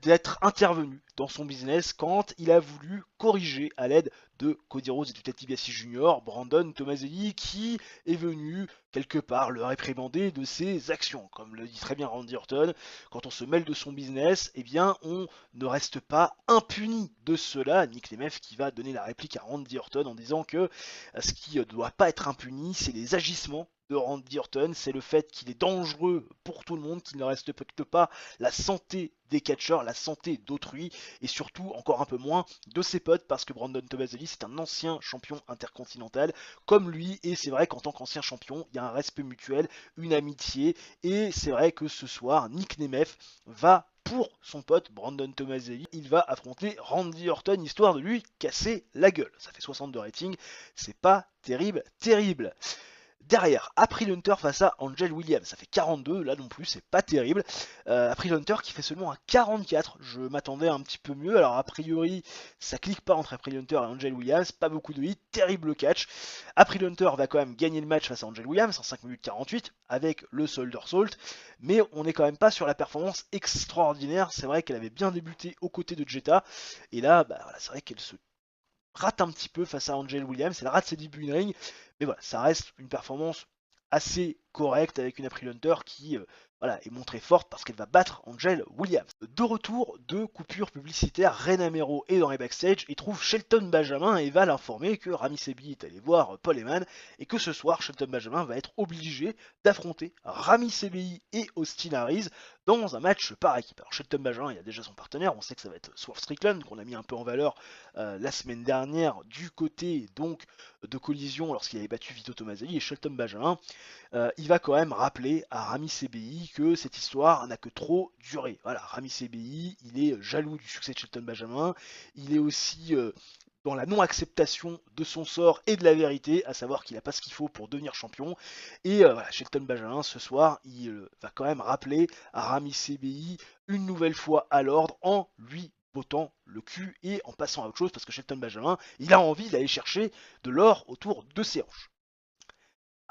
Speaker 2: d'être intervenu dans son business quand il a voulu corriger à l'aide de Cody Rhodes et du Ted DiBiase Jr., Brandon Tomaselli, qui est venu quelque part le réprimander de ses actions. Comme le dit très bien Randy Orton, quand on se mêle de son business, eh bien on ne reste pas impuni de cela. Nick Nemeth qui va donner la réplique à Randy Orton en disant que ce qui ne doit pas être impuni, c'est les agissements de Randy Orton, c'est le fait qu'il est dangereux pour tout le monde, qu'il ne respecte pas la santé des catcheurs, la santé d'autrui, et surtout encore un peu moins de ses potes, parce que Brandon Tomaselli c'est un ancien champion intercontinental comme lui, et c'est vrai qu'en tant qu'ancien champion, il y a un respect mutuel, une amitié, et c'est vrai que ce soir, Nick Nemeth va pour son pote Brandon Tomaselli, il va affronter Randy Orton histoire de lui casser la gueule. Ça fait 60 de rating, c'est pas terrible. Derrière, April Hunter face à Angel Williams, ça fait 42, là non plus, c'est pas terrible. April Hunter qui fait seulement un 44, je m'attendais un petit peu mieux. Alors a priori, ça clique pas entre April Hunter et Angel Williams, pas beaucoup de hits, terrible catch. April Hunter va quand même gagner le match face à Angel Williams en 5 minutes 48 avec le Soldier Salt, mais on n'est quand même pas sur la performance extraordinaire. C'est vrai qu'elle avait bien débuté aux côtés de Jetta, et là, voilà, c'est vrai qu'elle se rate un petit peu face à Angel Williams, elle rate ses débuts in ring, mais voilà, ça reste une performance assez correcte avec une April Hunter qui voilà, est montrée forte parce qu'elle va battre Angel Williams. De retour de coupure publicitaire, Ren Mero est dans les backstage et trouve Shelton Benjamin et va l'informer que Rami Sebi est allé voir Paul Heyman et que ce soir Shelton Benjamin va être obligé d'affronter Rami Sebi et Austin Harris dans un match par équipe. Alors Shelton Benjamin, il a déjà son partenaire, on sait que ça va être Swerve Strickland qu'on a mis un peu en valeur la semaine dernière du côté donc de Collision lorsqu'il avait battu Vito Tomaselli, et Shelton Benjamin il va quand même rappeler à Rami CBI que cette histoire n'a que trop duré. Voilà, Rami CBI, il est jaloux du succès de Shelton Benjamin, il est aussi dans la non-acceptation de son sort et de la vérité, à savoir qu'il n'a pas ce qu'il faut pour devenir champion. Et voilà, Shelton Benjamin, ce soir, il va quand même rappeler à Rami CBI une nouvelle fois à l'ordre en lui bottant le cul et en passant à autre chose, parce que Shelton Benjamin, il a envie d'aller chercher de l'or autour de ses hanches.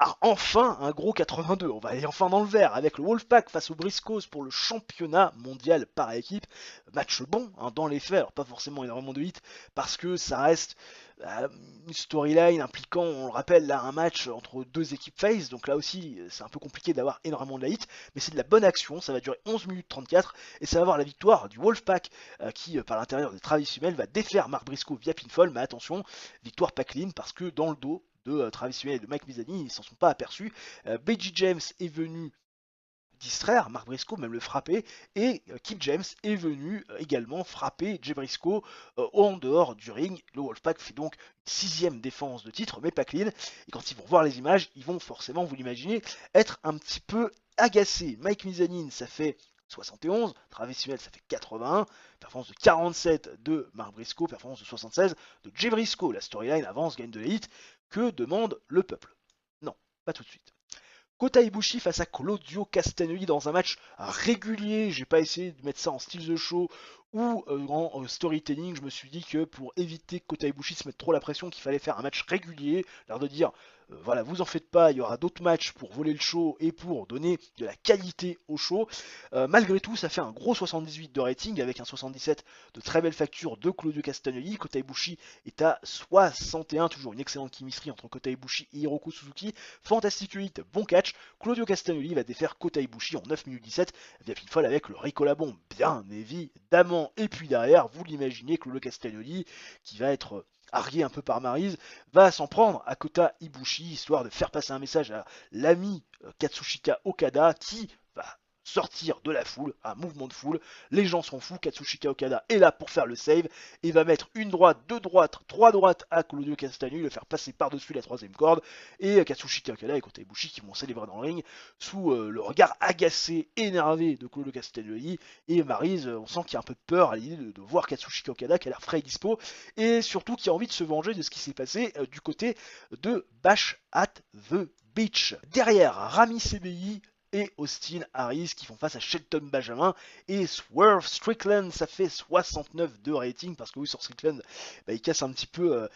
Speaker 2: Ah, enfin un gros 82, on va aller enfin dans le vert avec le Wolfpack face aux Briscoes pour le championnat mondial par équipe. Match bon hein, dans les faits, alors pas forcément énormément de hits parce que ça reste une storyline impliquant, on le rappelle, là un match entre deux équipes face, donc là aussi c'est un peu compliqué d'avoir énormément de la hit, mais c'est de la bonne action, ça va durer 11 minutes 34 et ça va avoir la victoire du Wolfpack qui par l'intérieur des Travis Hummel va défaire Mark Briscoe via pinfall, mais attention, victoire pas clean parce que dans le dos de Travis Hummel et de Mike Mizanin, ils s'en sont pas aperçus. Beji James est venu distraire Mark Briscoe, même le frapper, et Kip James est venu également frapper Jay Briscoe en dehors du ring. Le Wolfpack fait donc une sixième défense de titre, mais pas clean, et quand ils vont voir les images, ils vont forcément, vous l'imaginez, être un petit peu agacés. Mike Mizanin, ça fait 71, Travis Hummel ça fait 81, performance de 47 de Mark Briscoe, performance de 76 de Jay Briscoe. La storyline avance, gagne de l'élite. Que demande le peuple? Non, pas tout de suite. Kota Ibushi face à Claudio Castagnoli dans un match régulier. J'ai pas essayé de mettre ça en style de show ou en storytelling. Je me suis dit que pour éviter que Kota Ibushi se mette trop la pression, qu'il fallait faire un match régulier. L'air de dire voilà, vous en faites pas, il y aura d'autres matchs pour voler le show et pour donner de la qualité au show. Malgré tout, ça fait un gros 78 de rating avec un 77 de très belle facture de Claudio Castagnoli. Kota Ibushi est à 61, toujours une excellente chemistry entre Kota Ibushi et Hiroku Suzuki. Fantastic 8, bon catch. Claudio Castagnoli va défaire Kota Ibushi en 9 minutes 17 via pinfall avec le Ricola Bomb, bien évidemment. Et puis derrière, vous l'imaginez, Claudio Castagnoli qui va être argué un peu par Maryse, va s'en prendre à Kota Ibushi, histoire de faire passer un message à l'ami Katsushika Okada qui va sortir de la foule, un mouvement de foule, les gens s'en foutent, Katsushika Okada est là pour faire le save, et va mettre une droite, deux droites, trois droites à Claudio Castagnoli, le faire passer par-dessus la troisième corde, et Katsushika Okada et Kota Ibushi qui vont célébrer dans le ring, sous le regard agacé, énervé de Claudio Castagnoli, et Maryse, on sent qu'il a un peu peur à l'idée de voir Katsushika Okada qui a l'air frais et dispo, et surtout qui a envie de se venger de ce qui s'est passé du côté de Bash at the Beach. Derrière, Rami CBI et Austin Harris qui font face à Shelton Benjamin et Swerve Strickland. Ça fait 69 de rating parce que oui, sur Strickland, il casse un petit peu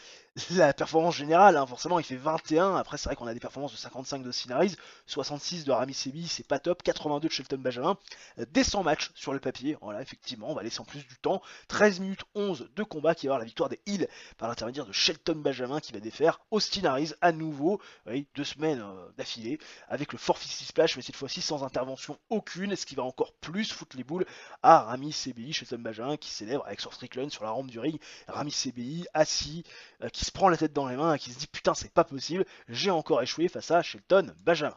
Speaker 2: la performance générale, hein. Forcément il fait 21, après c'est vrai qu'on a des performances de 55 de Austin Harris, 66 de Rami Sebi, c'est pas top, 82 de Shelton Benjamin, des 100 matchs sur le papier, voilà effectivement on va laisser en plus du temps, 13 minutes 11 de combat qui va avoir la victoire des Heels par l'intermédiaire de Shelton Benjamin qui va défaire Austin Harris à nouveau, oui, 2 semaines d'affilée, avec le 450 splash mais cette fois-ci sans intervention aucune, ce qui va encore plus foutre les boules à Rami Sebi, Shelton Benjamin qui célèbre avec Swerve Strickland sur la rampe du ring, Rami Sebi assis, qui se prend la tête dans les mains et qui se dit putain c'est pas possible, j'ai encore échoué face à Shelton Benjamin.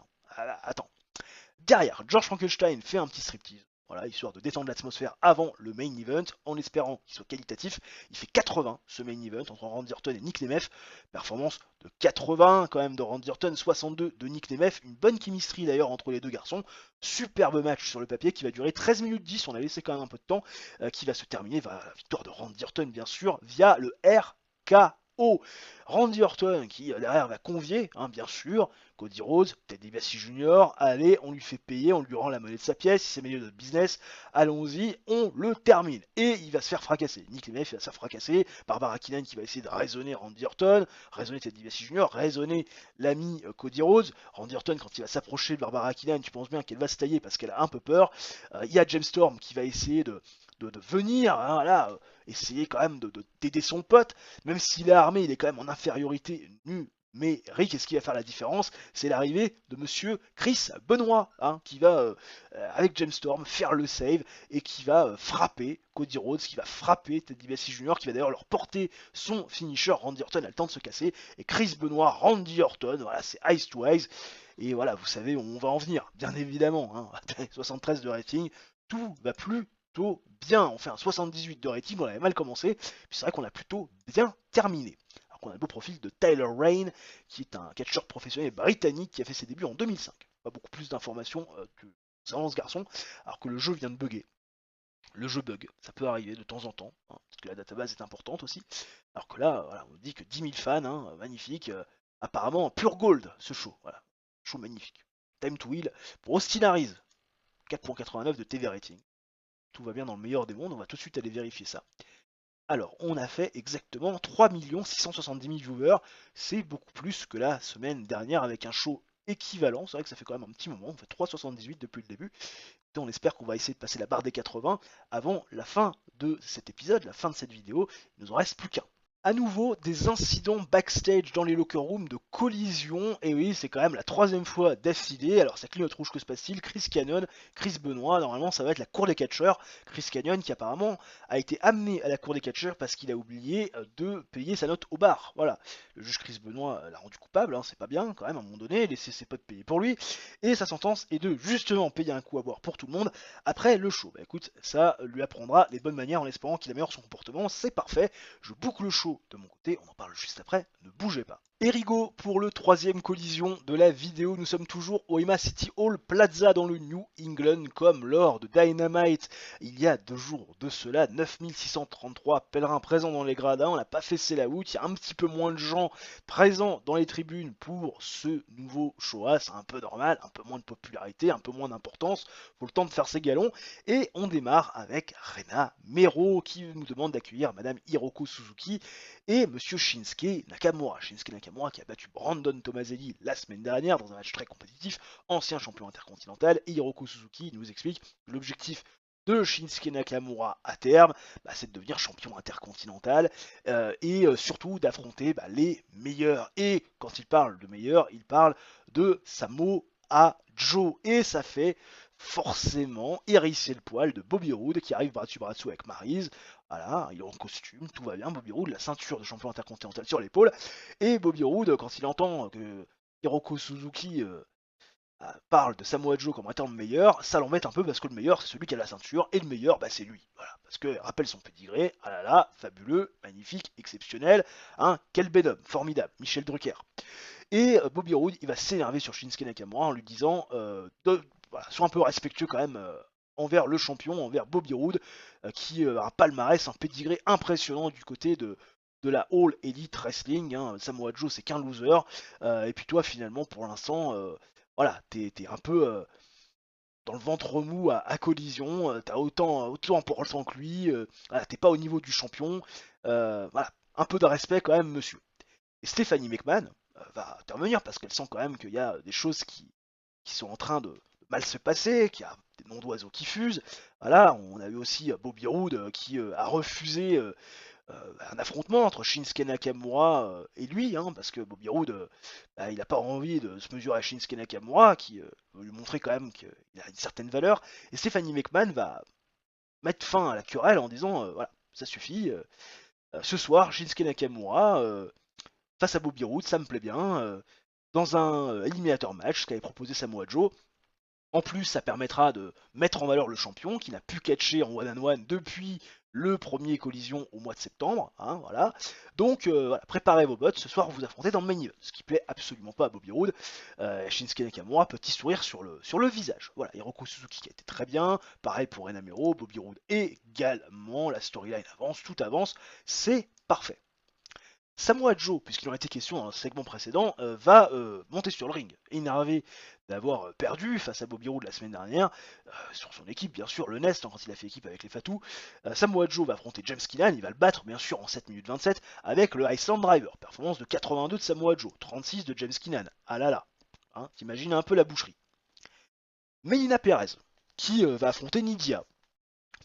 Speaker 2: Attends. Derrière, George Frankenstein fait un petit striptease. Voilà, histoire de détendre l'atmosphère avant le main event, en espérant qu'il soit qualitatif. Il fait 80 ce main event entre Randy Orton et Nick Nemeth. Performance de 80 quand même de Randy Orton, 62 de Nick Nemeth. Une bonne chemistry d'ailleurs entre les deux garçons. Superbe match sur le papier qui va durer 13 minutes 10, on a laissé quand même un peu de temps, qui va se terminer, la victoire de Randy Orton bien sûr, via le RKO. Randy Orton qui derrière va convier, hein, bien sûr, Cody Rhodes, Ted DiBiase Jr. Allez, on lui fait payer, on lui rend la monnaie de sa pièce, si c'est milieu de business, allons-y, on le termine. Et il va se faire fracasser. Nick Nemeth va se faire fracasser. Barbara Keenan qui va essayer de raisonner Randy Orton, raisonner Ted DiBiase Jr., raisonner l'ami Cody Rhodes. Randy Orton, quand il va s'approcher de Barbara Keenan, tu penses bien qu'elle va se tailler parce qu'elle a un peu peur. Il y a James Storm qui va essayer de venir, hein, voilà, essayer quand même d'aider son pote, même s'il est armé, il est quand même en infériorité numérique, et ce qui va faire la différence, c'est l'arrivée de monsieur Chris Benoit, hein, qui va, avec James Storm, faire le save, et qui va frapper Cody Rhodes, qui va frapper Ted DiBiase Jr., qui va d'ailleurs leur porter son finisher. Randy Orton a le temps de se casser, et Chris Benoit, Randy Orton, voilà, c'est eyes to eyes, et voilà, vous savez où on va en venir, bien évidemment, hein, 73 de rating, tout va plutôt bien. On fait un 78 de rating, on avait mal commencé, puis c'est vrai qu'on a plutôt bien terminé. Alors qu'on a le beau profil de Tyler Rayne, qui est un catcheur professionnel britannique qui a fait ses débuts en 2005. Pas beaucoup plus d'informations concernant ce garçon, alors que le jeu vient de bugger. Le jeu bug, ça peut arriver de temps en temps, hein, parce que la database est importante aussi. Alors que là, voilà, on dit que 10 000 fans, hein, magnifique. Apparemment, pure gold ce show, voilà. Show magnifique. Time to Heal pour Austin Harris, 4.89 de TV rating. Tout va bien dans le meilleur des mondes, on va tout de suite aller vérifier ça. Alors, on a fait exactement 3 670 000 viewers, c'est beaucoup plus que la semaine dernière avec un show équivalent, c'est vrai que ça fait quand même un petit moment, on fait 3,78 depuis le début, et on espère qu'on va essayer de passer la barre des 80 avant la fin de cet épisode, la fin de cette vidéo, il nous en reste plus qu'un. À nouveau, des incidents backstage dans les locker rooms de collision, et oui, c'est quand même la troisième fois d'affilée, alors ça clignote rouge, que se passe-t-il? Chris Canyon, Chris Benoit, normalement ça va être la cour des catcheurs, Chris Canyon qui apparemment a été amené à la cour des catcheurs parce qu'il a oublié de payer sa note au bar, voilà. Le juge Chris Benoit l'a rendu coupable, hein, c'est pas bien quand même à un moment donné, laisser ses potes payer pour lui, et sa sentence est de justement payer un coup à boire pour tout le monde après le show. Bah écoute, ça lui apprendra les bonnes manières en espérant qu'il améliore son comportement, c'est parfait, je boucle le show de mon côté, on en parle juste après, ne bougez pas. Erigo pour le troisième collision de la vidéo, nous sommes toujours au Ema City Hall Plaza dans le New England comme lors de Dynamite il y a 2 jours de cela, 9633 pèlerins présents dans les gradins, on n'a pas fessé la route, il y a un petit peu moins de gens présents dans les tribunes pour ce nouveau Showa, c'est un peu normal, un peu moins de popularité, un peu moins d'importance, faut le temps de faire ses galons, et on démarre avec Rena Mero qui nous demande d'accueillir Madame Hiroko Suzuki et Monsieur Shinsuke Nakamura. Shinsuke Nakamura qui a battu Brandon Tomaselli la semaine dernière dans un match très compétitif, ancien champion intercontinental, et Hiroko Suzuki nous explique l'objectif de Shinsuke Nakamura à terme, c'est de devenir champion intercontinental et surtout d'affronter les meilleurs. Et quand il parle de meilleurs, il parle de Samoa Joe. Et ça fait forcément hérisser le poil de Bobby Roode qui arrive bras dessus avec Maryse. Voilà, il est en costume, tout va bien. Bobby Roode, la ceinture de champion intercontinental sur l'épaule. Et Bobby Roode, quand il entend que Hiroko Suzuki parle de Samoa Joe comme étant le meilleur, ça l'embête un peu parce que le meilleur c'est celui qui a la ceinture et le meilleur bah, c'est lui. Voilà. Parce que rappelle son pédigré, ah là là, fabuleux, magnifique, exceptionnel, hein, quel bel homme, formidable, Michel Drucker. Et Bobby Roode il va s'énerver sur Shinsuke Nakamura en lui disant voilà, sois un peu respectueux quand même envers le champion, envers Bobby Roode, qui a un palmarès, un pédigré impressionnant du côté de la All Elite Wrestling. Hein. Samoa Joe, c'est qu'un loser. Et puis toi, finalement, pour l'instant, voilà, t'es un peu dans le ventre mou à collision. T'as autant pour le que lui. Voilà, t'es pas au niveau du champion. Voilà, un peu de respect quand même, monsieur. Et Stephanie McMahon va intervenir parce qu'elle sent quand même qu'il y a des choses qui sont en train de mal se passer, qu'il y a des noms d'oiseaux qui fusent. Voilà, on a eu aussi Bobby Roode qui a refusé un affrontement entre Shinsuke Nakamura et lui, hein, parce que Bobby Roode, bah, il n'a pas envie de se mesurer à Shinsuke Nakamura, qui veut lui montrer quand même qu'il a une certaine valeur. Et Stephanie McMahon va mettre fin à la querelle en disant voilà, ça suffit. Ce soir, Shinsuke Nakamura face à Bobby Roode, ça me plaît bien. Dans un éliminateur match, ce qu'avait proposé Samoa Joe. En plus, ça permettra de mettre en valeur le champion qui n'a pu catcher en one-on-one depuis le premier collision au mois de septembre. Hein, voilà. Donc, voilà, préparez vos bottes. Ce soir, vous affrontez dans le main event. Ce qui plaît absolument pas à Bobby Roode. Shinsuke Nakamura, petit sourire sur le visage. Voilà, Hiroko Suzuki qui a été très bien. Pareil pour Enamero, Bobby Roode également. La storyline avance, tout avance. C'est parfait. Samoa Joe, puisqu'il en a été question dans un segment précédent, va monter sur le ring. Énervé d'avoir perdu face à Bobby Roode la semaine dernière, sur son équipe, bien sûr, le Nest, hein, quand il a fait équipe avec les Fatou, Samoa Joe va affronter James Keenan, il va le battre, bien sûr, en 7 minutes 27, avec le Iceland Driver. Performance de 82 de Samoa Joe, 36 de James Keenan. Ah là là, hein, t'imagines un peu la boucherie. Melina Perez, qui va affronter Nidia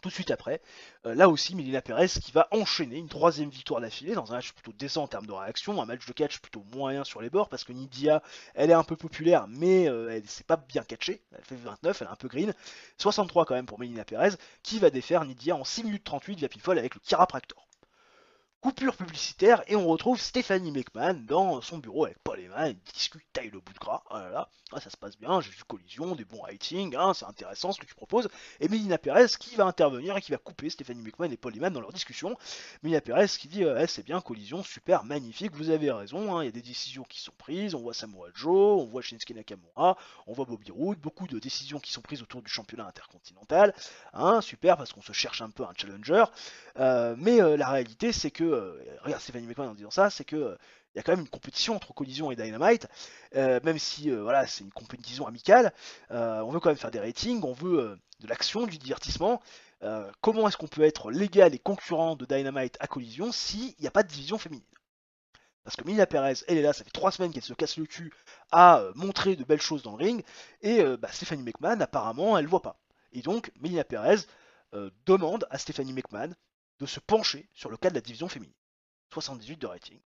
Speaker 2: tout de suite après. Là aussi, Melina Perez qui va enchaîner une troisième victoire d'affilée dans un match plutôt décent en termes de réaction, un match de catch plutôt moyen sur les bords parce que Nidia, elle est un peu populaire, mais elle s'est pas bien catchée. Elle fait 29, elle est un peu green. 63 quand même pour Melina Perez qui va défaire Nidia en 6 minutes 38 via pinfall avec le chiropractor. Coupure publicitaire et on retrouve Stephanie McMahon dans son bureau avec Paul Heyman, ils discutent taille le bout de gras, oh là là, ah, ça se passe bien, j'ai vu collision, des bons ratings, hein, c'est intéressant ce que tu proposes, et Melina Perez qui va intervenir et qui va couper Stephanie McMahon et Paul Heyman dans leur discussion. Melina Perez qui dit c'est bien, collision, super, magnifique, vous avez raison, hein, il y a des décisions qui sont prises, on voit Samoa Joe, on voit Shinsuke Nakamura, on voit Bobby Roode, beaucoup de décisions qui sont prises autour du championnat intercontinental, hein, super parce qu'on se cherche un peu un challenger, mais la réalité, c'est que, regarde Stephanie McMahon en disant ça, c'est que il y a quand même une compétition entre Collision et Dynamite, même si voilà, c'est une compétition amicale, on veut quand même faire des ratings, on veut de l'action, du divertissement. Comment est-ce qu'on peut être légal et concurrent de Dynamite à Collision s'il n'y a pas de division féminine? Parce que Melina Perez, elle est là, ça fait 3 semaines qu'elle se casse le cul à montrer de belles choses dans le ring, et Stephanie McMahon, apparemment, elle ne voit pas. Et donc, Melina Perez demande à Stephanie McMahon de se pencher sur le cas de la division féminine. 78 de rating.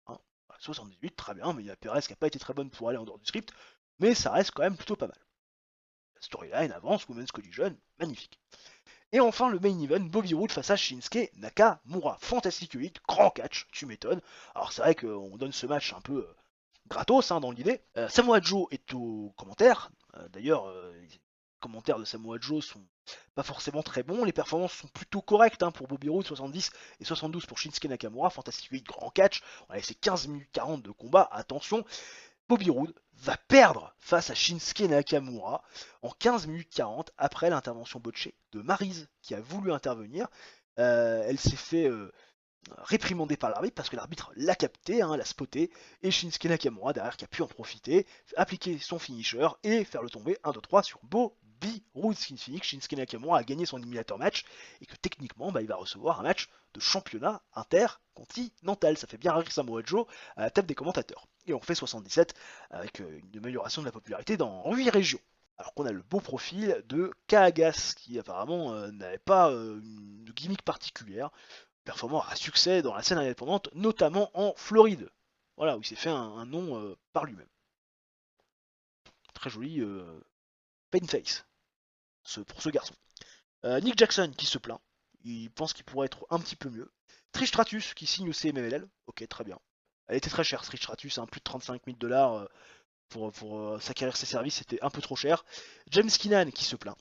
Speaker 2: Hein, 78, très bien, Melina Perez qui n'a pas été très bonne pour aller en dehors du script, mais ça reste quand même plutôt pas mal. La storyline avance, Women's Collision, magnifique. Et enfin, le main event, Bobby Roode face à Shinsuke Nakamura. Fantastique 8, grand catch, tu m'étonnes. Alors c'est vrai qu'on donne ce match un peu gratos hein, dans l'idée. Samoa Joe est au commentaire. D'ailleurs, les commentaires de Samoa Joe sont pas forcément très bons. Les performances sont plutôt correctes hein, pour Bobby Roode, 70 et 72 pour Shinsuke Nakamura. Fantastique 8, grand catch. On a laissé 15 minutes 40 de combat. Attention, Bobby Roode va perdre face à Shinsuke Nakamura en 15 minutes 40 après l'intervention botchée de Maryse qui a voulu intervenir. Elle s'est fait réprimandée par l'arbitre parce que l'arbitre l'a capté, hein, l'a spoté, et Shinsuke Nakamura derrière qui a pu en profiter, appliquer son finisher et faire le tomber 1, 2, 3 sur Bobby Roode. Ce qui signifie que Shinsuke Nakamura a gagné son éliminateur match et que techniquement il va recevoir un match de championnat intercontinental. Ça fait bien rire Samoa Joe à la table des commentateurs. Et on fait 77 avec une amélioration de la popularité dans 8 régions. Alors qu'on a le beau profil de Kaagas qui apparemment n'avait pas une gimmick particulière, performant à succès dans la scène indépendante, notamment en Floride. Voilà, où il s'est fait un nom par lui-même. Très joli painface pour ce garçon. Nick Jackson qui se plaint, il pense qu'il pourrait être un petit peu mieux. Trish Stratus qui signe le CMLL, ok très bien. Elle était très chère Trish Stratus, hein, plus de 35 000 $, s'acquérir ses services, c'était un peu trop cher. James Keenan qui se plaint,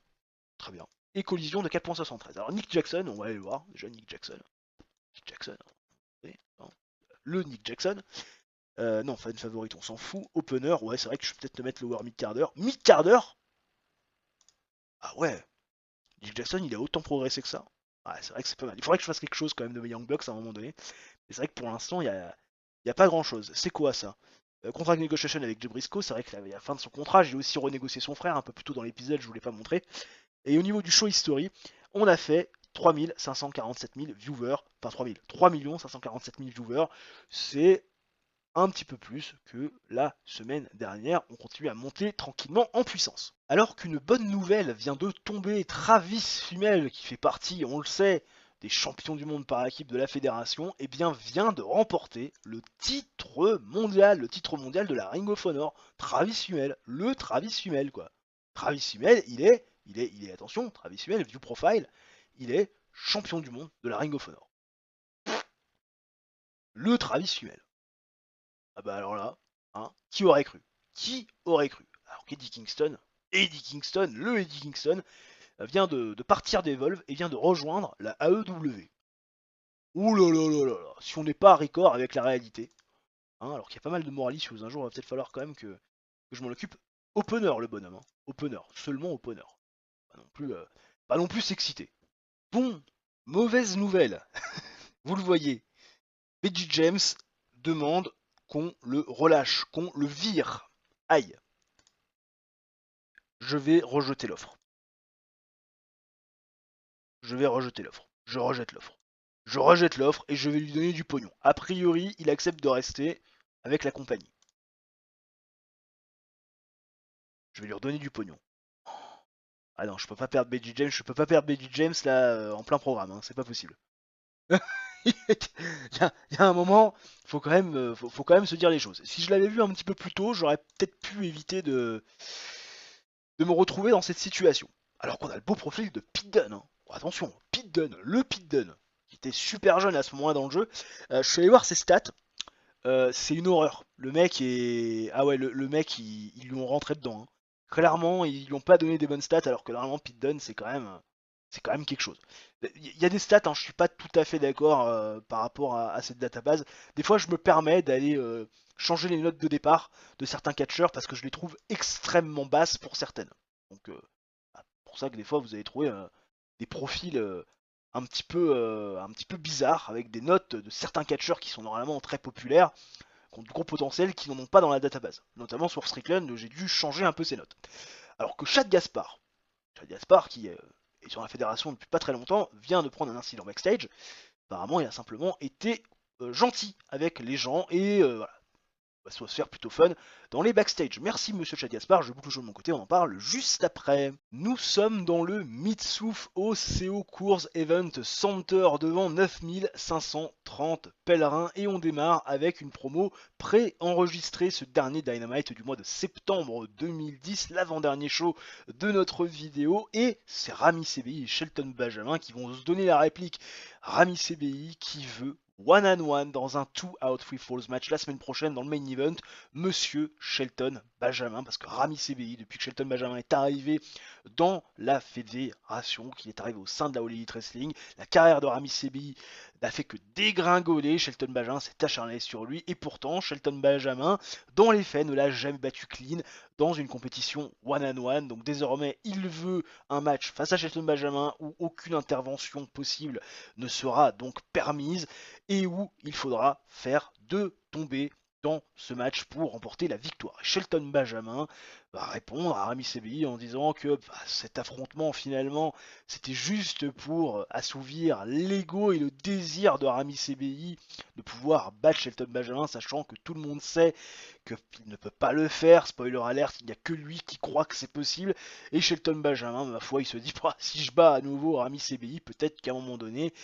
Speaker 2: très bien. Et collision de 4.73. Alors Nick Jackson, on va aller le voir, déjà Nick Jackson. Nick Jackson, non. Le Nick Jackson. Non, fan favorite, on s'en fout. Opener, ouais, c'est vrai que je vais peut-être te mettre lower mid-carder. Mid-carder. Ah ouais, Nick Jackson, il a autant progressé que ça. Ouais, c'est vrai que c'est pas mal. Il faudrait que je fasse quelque chose quand même de mes Young Bucks à un moment donné. Mais c'est vrai que pour l'instant, y a pas grand chose. C'est quoi ça? Contract negotiation avec Jay Briscoe, c'est vrai qu'il avait la fin de son contrat. J'ai aussi renégocié son frère un peu plus tôt dans l'épisode, je vous l'ai pas montré. Et au niveau du show history, on a fait 3 547 000 viewers, enfin 3 547 000 viewers. C'est un petit peu plus que la semaine dernière. On continue à monter tranquillement en puissance. Alors qu'une bonne nouvelle vient de tomber, Travis Fimmel, qui fait partie, on le sait, des champions du monde par équipe de la fédération, eh bien vient de remporter le titre mondial de la Ring of Honor. Travis Fimmel, le Travis Fimmel quoi. Travis Fimmel, attention, Travis Fimmel, view profile, il est champion du monde de la Ring of Honor. Le Travis Fimmel. Ah bah alors là, hein, qui aurait cru? Qui aurait cru? Alors qu'Eddie Kingston, le Eddie Kingston, vient de partir d'Evolve et vient de rejoindre la AEW. Ouh là là là là là, si on n'est pas raccord avec la réalité, hein, alors qu'il y a pas mal de moralistes, un jour il va peut-être falloir quand même que je m'en occupe. Opener le bonhomme, hein. Opener, seulement opener. Pas non plus s'exciter. Bon, mauvaise nouvelle, vous le voyez, Veggie James demande qu'on le relâche, qu'on le vire. Aïe. Je vais rejeter l'offre. Je vais rejeter l'offre. Je rejette l'offre. Je rejette l'offre et je vais lui donner du pognon. A priori, il accepte de rester avec la compagnie. Je vais lui redonner du pognon. Ah non, je peux pas perdre Veggie James, je peux pas perdre Veggie James là en plein programme, hein, c'est pas possible. Il y a un moment, faut quand même se dire les choses. Si je l'avais vu un petit peu plus tôt, j'aurais peut-être pu éviter de me retrouver dans cette situation. Alors qu'on a le beau profil de Pete Dunne. Hein. Oh, attention, Pete Dunne, le Pete Dunne, qui était super jeune à ce moment-là dans le jeu. Je suis allé voir ses stats. C'est une horreur. Le mec est. Ah ouais, le mec, ils lui ont rentré dedans. Hein. Clairement, ils lui ont pas donné des bonnes stats, alors que normalement, Pete Dunne, c'est quand même quelque chose. Il y a des stats, hein, je suis pas tout à fait d'accord par rapport à cette database. Des fois, je me permets d'aller changer les notes de départ de certains catcheurs parce que je les trouve extrêmement basses pour certaines. Donc, c'est pour ça que des fois, vous allez trouver des profils un petit peu bizarres avec des notes de certains catcheurs qui sont normalement très populaires, qui ont du gros potentiel, qui n'en ont pas dans la database. Notamment sur Strickland, j'ai dû changer un peu ses notes. Alors que Chad Gaspard qui est sur la fédération depuis pas très longtemps, vient de prendre un incident backstage. Apparemment, il a simplement été gentil avec les gens et voilà, va se faire plutôt fun dans les backstage. Merci Monsieur Chad Gaspard, je boucle le jeu de mon côté, on en parle juste après. Nous sommes dans le Mitsouf OCO Course Event Center devant 9530 pèlerins et on démarre avec une promo pré-enregistrée, ce dernier Dynamite du mois de septembre 2010, l'avant-dernier show de notre vidéo et c'est Rami CBI et Shelton Benjamin qui vont se donner la réplique. Rami CBI qui veut one-on-one dans un 2 out 3 falls match la semaine prochaine dans le main event, Monsieur Shelton Benjamin, parce que Rami CBI, depuis que Shelton Benjamin est arrivé dans la fédération, qu'il est arrivé au sein de la All Elite Wrestling, la carrière de Rami CBI n'a fait que dégringoler, Shelton Benjamin s'est acharné sur lui, et pourtant Shelton Benjamin, dans les faits, ne l'a jamais battu clean dans une compétition one-on-one, donc désormais il veut un match face à Shelton Benjamin où aucune intervention possible ne sera donc permise et où il faudra faire deux tombées dans ce match pour remporter la victoire. Shelton Benjamin va répondre à Rami CBI en disant que cet affrontement finalement c'était juste pour assouvir l'ego et le désir de Rami CBI de pouvoir battre Shelton Benjamin, sachant que tout le monde sait qu'il ne peut pas le faire, spoiler alert, il n'y a que lui qui croit que c'est possible, et Shelton Benjamin, ma foi, il se dit, si je bats à nouveau Rami CBI, peut-être qu'à un moment donné,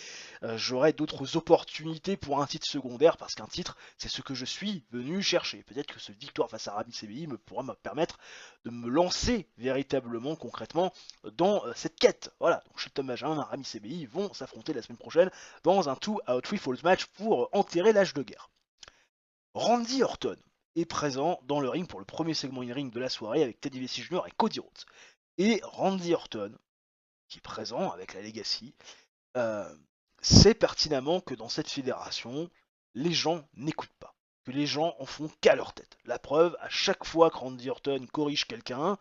Speaker 2: j'aurai d'autres opportunités pour un titre secondaire, parce qu'un titre, c'est ce que je suis venu chercher. Peut-être que cette victoire face à Rami CBI pourra me permettre de me lancer véritablement, concrètement, dans cette quête. Voilà, donc Shelton Benjamin et Rami CBI vont s'affronter la semaine prochaine dans un 2 out 3 falls match pour enterrer l'âge de guerre. Randy Orton est présent dans le ring pour le premier segment in-ring de la soirée avec Teddy DiBiase Jr. et Cody Rhodes. Et Randy Orton, qui est présent avec la Legacy, sait pertinemment que dans cette fédération, les gens n'écoutent pas, que les gens en font qu'à leur tête. La preuve, à chaque fois que Randy Orton corrige quelqu'un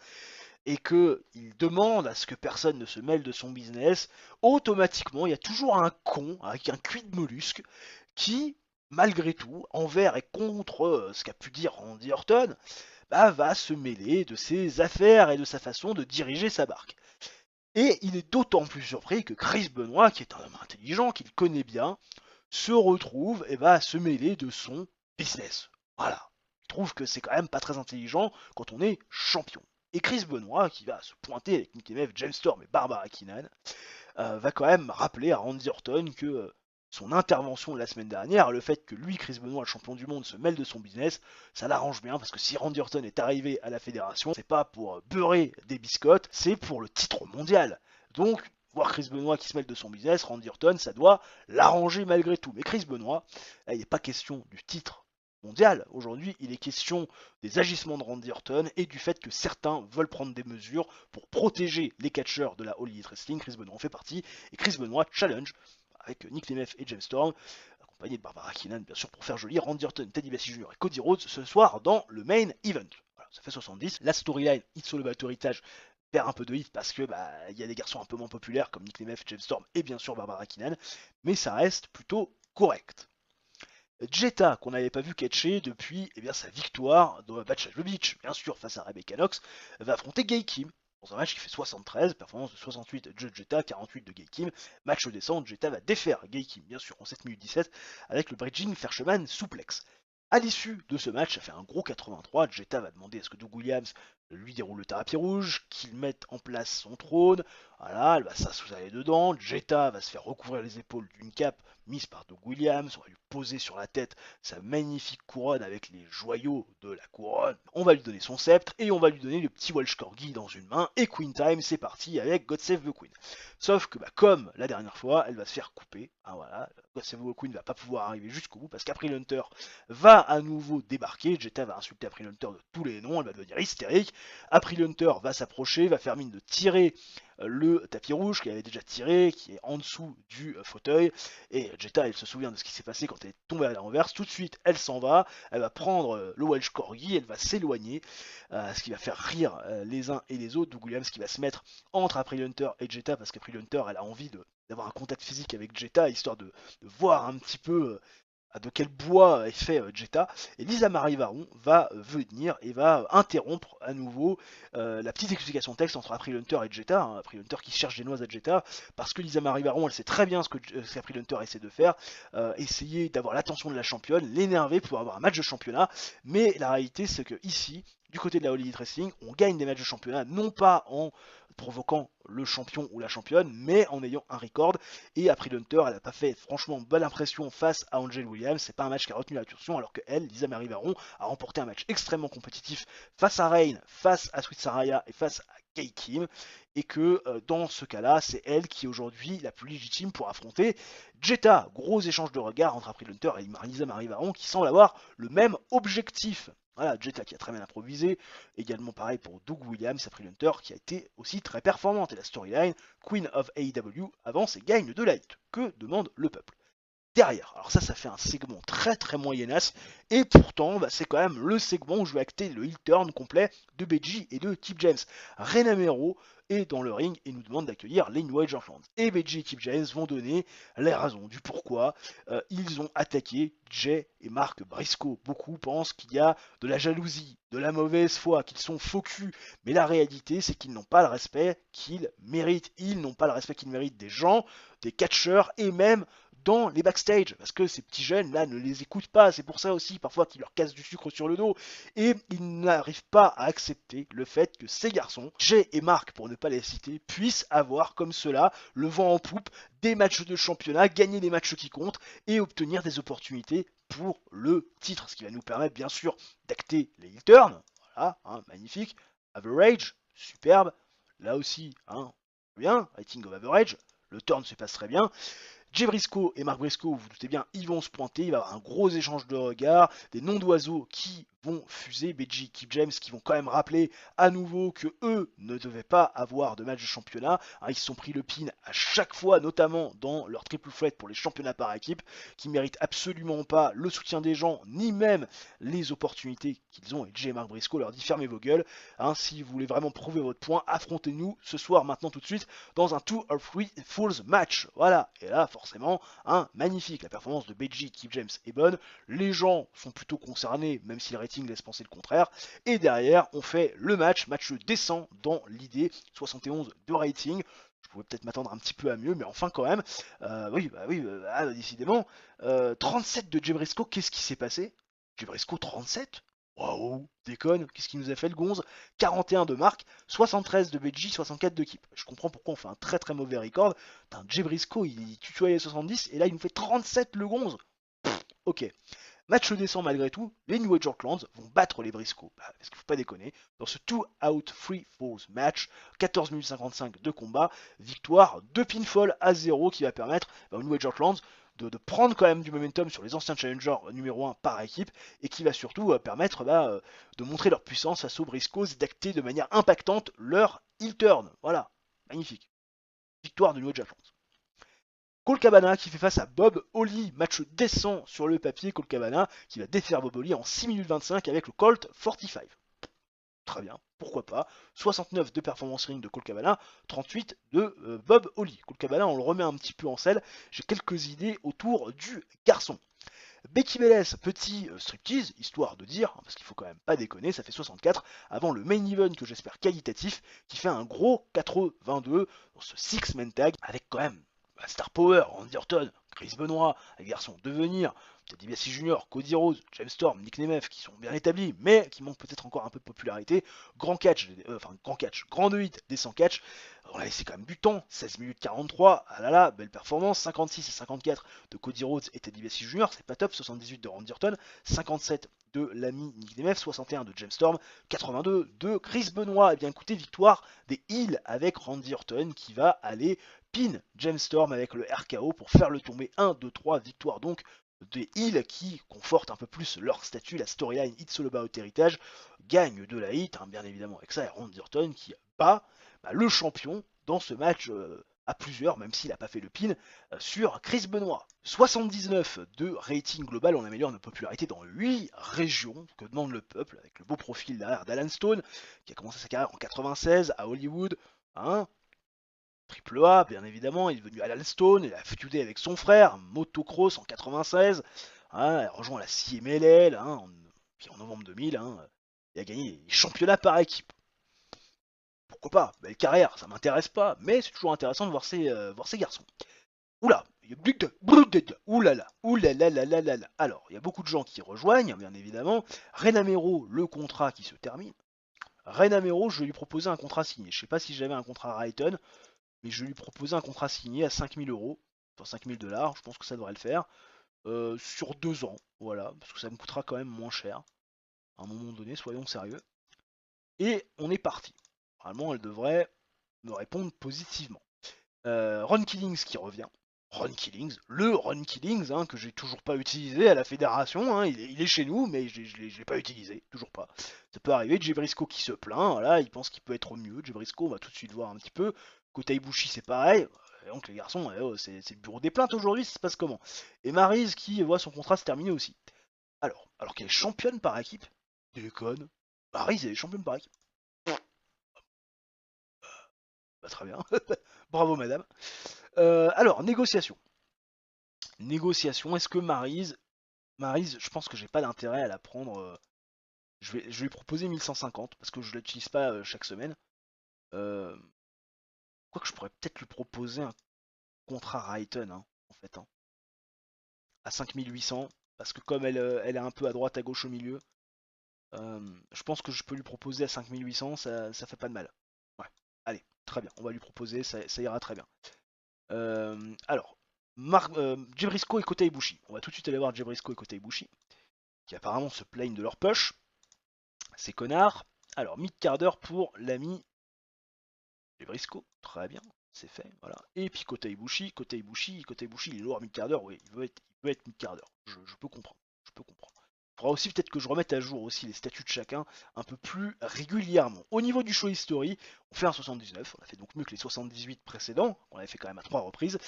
Speaker 2: et qu'il demande à ce que personne ne se mêle de son business, automatiquement, il y a toujours un con avec un cuit de mollusque qui, malgré tout, envers et contre ce qu'a pu dire Randy Orton, va se mêler de ses affaires et de sa façon de diriger sa barque. Et il est d'autant plus surpris que Chris Benoit, qui est un homme intelligent, qu'il connaît bien, se retrouve et va se mêler de son business. Voilà. Il trouve que c'est quand même pas très intelligent quand on est champion. Et Chris Benoit, qui va se pointer avec Nick Nemeth, James Storm et Barbara Keenan, va quand même rappeler à Randy Orton que son intervention de la semaine dernière, le fait que lui, Chris Benoit, le champion du monde, se mêle de son business, ça l'arrange bien, parce que si Randy Orton est arrivé à la fédération, c'est pas pour beurrer des biscottes, c'est pour le titre mondial. Donc, voir Chris Benoit qui se mêle de son business, Randy Orton, ça doit l'arranger malgré tout. Mais Chris Benoit, là, il n'est pas question du titre mondial. Aujourd'hui, il est question des agissements de Randy Orton et du fait que certains veulent prendre des mesures pour protéger les catcheurs de la All Elite Wrestling. Chris Benoit en fait partie, et Chris Benoit challenge avec Nick Nemeth et James Storm, accompagné de Barbara Keenan, bien sûr, pour faire joli, Randy Orton, Teddy DiBiase Jr. et Cody Rhodes ce soir dans le main event. Voilà, ça fait 70. La storyline It's All About Heritage perd un peu de hit parce que y a des garçons un peu moins populaires comme Nick Nemeth, James Storm et bien sûr Barbara Keenan, mais ça reste plutôt correct. Jetta, qu'on n'avait pas vu catcher depuis sa victoire dans Backlash the Beach, bien sûr, face à Rebecca Knox, va affronter Gail Kim dans un match qui fait 73, performance de 68 de Jetta, 48 de Gail Kim. Match au descente, Jetta va défaire Gail Kim, bien sûr, en 7 minutes 17, avec le Bridging Fershman Suplex. À l'issue de ce match, ça fait un gros 83, Jetta va demander à ce que Doug Williams lui déroule le tapis rouge, qu'il mette en place son trône, voilà, elle va s'asseoir dedans, Jetta va se faire recouvrir les épaules d'une cape mise par Doug Williams, on va lui poser sur la tête sa magnifique couronne avec les joyaux de la couronne, on va lui donner son sceptre et on va lui donner le petit Welsh Corgi dans une main, et Queen Time, c'est parti avec God Save the Queen. Sauf que comme la dernière fois, elle va se faire couper, voilà, God Save the Queen va pas pouvoir arriver jusqu'au bout parce qu'April Hunter va à nouveau débarquer, Jetta va insulter April Hunter de tous les noms, elle va devenir hystérique, April Hunter va s'approcher, va faire mine de tirer le tapis rouge qu'elle avait déjà tiré, qui est en dessous du fauteuil, et Jetta, elle se souvient de ce qui s'est passé quand elle est tombée à la renverse, tout de suite elle s'en va, elle va prendre le Welsh Corgi, elle va s'éloigner, ce qui va faire rire les uns et les autres, Doug Williams qui va se mettre entre April Hunter et Jetta, parce qu'April Hunter, elle a envie d'avoir un contact physique avec Jetta, histoire de voir un petit peu de quel bois est fait Jetta, et Lisa Marie Varon va venir et va interrompre à nouveau la petite explication de texte entre April Hunter et Jetta, April Hunter qui cherche des noix à Jetta, parce que Lisa Marie Varon, elle sait très bien ce qu'April Hunter essaie de faire, essayer d'avoir l'attention de la championne, l'énerver pour avoir un match de championnat, mais la réalité c'est que ici, du côté de la All Elite Wrestling, on gagne des matchs de championnat, non pas en provoquant le champion ou la championne, mais en ayant un record. Et April Hunter, elle n'a pas fait franchement bonne impression face à Angel Williams. C'est pas un match qui a retenu l'attention, alors que elle, Lisa Marie Varon, a remporté un match extrêmement compétitif face à Reign, face à Sweet Saraya et face à Gail Kim. Et que dans ce cas-là, c'est elle qui est aujourd'hui la plus légitime pour affronter Jetta. Gros échange de regards entre April Hunter et Lisa Marie Varon qui semblent avoir le même objectif. Voilà, Jetta qui a très bien improvisé, également pareil pour Doug Williams, April Hunter qui a été aussi très performante. Et la storyline, Queen of AEW avance et gagne de la hit. Que demande le peuple derrière? Alors ça fait un segment très moyennasse, et pourtant c'est quand même le segment où je vais acter le heel turn complet de BG et de Tip James. Rena Mero est dans le ring et nous demande d'accueillir les New Age Orphans. Et BG et Tip James vont donner les raisons du pourquoi ils ont attaqué Jay et Mark Briscoe. Beaucoup pensent qu'il y a de la jalousie, de la mauvaise foi, qu'ils sont faux culs, mais la réalité c'est qu'ils n'ont pas le respect qu'ils méritent. Ils n'ont pas le respect qu'ils méritent des gens, des catcheurs et même dans les backstage, parce que ces petits jeunes là ne les écoutent pas, c'est pour ça aussi parfois qu'ils leur cassent du sucre sur le dos, et ils n'arrivent pas à accepter le fait que ces garçons, Jay et Mark pour ne pas les citer, puissent avoir comme cela le vent en poupe, des matchs de championnat, gagner les matchs qui comptent, et obtenir des opportunités pour le titre, ce qui va nous permettre bien sûr d'acter les heel turns, voilà, magnifique, average, superbe, là aussi, bien, rating of average, le turn se passe très bien. Jay Briscoe et Mark Briscoe, vous vous doutez bien, ils vont se pointer, il va y avoir un gros échange de regards, des noms d'oiseaux qui vont fuser, Beji et Kip James qui vont quand même rappeler à nouveau que eux ne devaient pas avoir de match de championnat. Hein, ils se sont pris le pin à chaque fois, notamment dans leur triple threat pour les championnats par équipe, qui méritent absolument pas le soutien des gens, ni même les opportunités qu'ils ont. Et Jay et Mark Briscoe leur dit fermez vos gueules. Hein, si vous voulez vraiment prouver votre point, affrontez-nous ce soir, maintenant, tout de suite, dans un 2 or 3 Falls match. Voilà. Et là, forcément, hein, magnifique. La performance de Beji, Kip James est bonne. Les gens sont plutôt concernés, même si le rating laisse penser le contraire. Et derrière, on fait le match décent dans l'idée, 71 de rating. Je pouvais peut-être m'attendre un petit peu à mieux, mais enfin quand même. Oui, décidément. 37 de Jay Briscoe, qu'est-ce qui s'est passé? Jay Briscoe 37? Waouh, déconne, qu'est-ce qui nous a fait le gonze? 41 de Marc, 73 de Beji, 64 de Kip. Je comprends pourquoi on fait un très très mauvais record. Jay Briscoe, il tutoyait 70 et là il nous fait 37 le gonze. Ok. Match décent malgré tout, les New Age Clans vont battre les Briscoe. Parce qu'il faut pas déconner. Dans ce 2 out 3 falls match, 14 minutes 55 de combat, victoire de pinfall à 0 qui va permettre aux New Age Clans de prendre quand même du momentum sur les anciens challengers numéro 1 par équipe et qui va surtout permettre de montrer leur puissance face aux Briscoes et d'acter de manière impactante leur heel turn. Voilà, magnifique. Victoire de New Age Clans. Colt Cabana qui fait face à Bob Holly, match décent sur le papier, Colt Cabana qui va défaire Bob Holly en 6 minutes 25 avec le Colt 45. Très bien, pourquoi pas. 69 de performance ring de Colt Cabana, 38 de Bob Holly. Colt Cabana, on le remet un petit peu en selle. J'ai quelques idées autour du garçon. Becky Bélez, petit striptease, histoire de dire, parce qu'il faut quand même pas déconner, ça fait 64, avant le main event que j'espère qualitatif, qui fait un gros 82 dans ce six-man tag, avec quand même Star Power, Randy Orton, Chris Benoit, les garçons Devenir, Teddy DiBiase Jr., Cody Rhodes, James Storm, Nick Nemeth, qui sont bien établis, mais qui manquent peut-être encore un peu de popularité. Grand 2 hit, descend catch. On a laissé quand même du temps, 16 minutes 43, ah là là, belle performance, 56 et 54 de Cody Rhodes et Teddy DiBiase Jr., c'est pas top, 78 de Randy Orton, 57 de l'ami Nick Nemeth, 61 de James Storm, 82 de Chris Benoit. Et bien écoutez, victoire des Heels avec Randy Orton qui va aller pin James Storm avec le RKO pour faire le tomber. 1, 2, 3, victoire donc des Heels qui confortent un peu plus leur statut, la storyline It's All About Heritage, gagne de la hit, hein, bien évidemment avec ça, et Randy Orton qui bat le champion dans ce match à plusieurs, même s'il n'a pas fait le pin, sur Chris Benoit. 79 de rating global, on améliore notre popularité dans 8 régions que demande le peuple, avec le beau profil derrière d'Alan Stone, qui a commencé sa carrière en 96 à Hollywood, hein, Triple A, bien évidemment, il est devenu Alan Stone, il a feudé avec son frère, Motocross en 96, hein, il a rejoint la CMLL, hein, puis en novembre 2000, hein, il a gagné les championnats par équipe. Pourquoi pas, belle carrière, ça m'intéresse pas, mais c'est toujours intéressant de voir ces garçons. Oula, oulala, oulala. Alors, il y a beaucoup de gens qui rejoignent, bien évidemment. Renamero, le contrat qui se termine. Renamero, je vais lui proposer un contrat signé. Je sais pas si j'avais un contrat Rayton, mais je vais lui proposer un contrat signé à 5000 euros, enfin 5000 dollars, je pense que ça devrait le faire, sur 2 ans, voilà, parce que ça me coûtera quand même moins cher. À un moment donné, soyons sérieux. Et on est parti. Normalement, elle devrait me répondre positivement. Ron Killings qui revient. Ron Killings, le Ron Killings, hein, que j'ai toujours pas utilisé à la fédération, hein, il est chez nous, mais je l'ai pas utilisé, toujours pas. Ça peut arriver, Jay Briscoe qui se plaint, voilà, il pense qu'il peut être mieux, Jay Briscoe, on va tout de suite voir un petit peu. Kota Ibushi c'est pareil, donc les garçons, c'est le bureau des plaintes aujourd'hui, ça se passe comment? Et Maryse qui voit son contrat se terminer aussi. Alors qu'elle est championne par équipe, déconne, Maryse elle est championne par équipe. Bah, très bien, bravo madame. Alors, négociation. Négociation, est-ce que Maryse, je pense que j'ai pas d'intérêt à la prendre. Je vais lui proposer 1150 parce que je l'utilise pas chaque semaine. Euh, Quoique je pourrais peut-être lui proposer un contrat Rayton, hein, en fait, hein, à 5800 parce que comme elle est un peu à droite à gauche au milieu, je pense que je peux lui proposer à 5800, ça fait pas de mal. Ouais, allez, très bien, on va lui proposer, ça ira très bien. Alors, Jay Briscoe et Kota Ibushi. On va tout de suite aller voir Jay Briscoe et Kota Ibushi, qui apparemment se plaignent de leur push. Ces connards. Alors, mid-Carter pour l'ami Jay Briscoe. Très bien, c'est fait. Voilà. Et puis Kota Ibushi, il est lourd mid-Carter. Oui, il veut être mid-Carter. Je peux comprendre. Je peux comprendre. faudra aussi peut-être que je remette à jour aussi les statuts de chacun un peu plus régulièrement. Au niveau du show history, on fait un 79, on a fait donc mieux que les 78 précédents, on avait fait quand même à 3 reprises,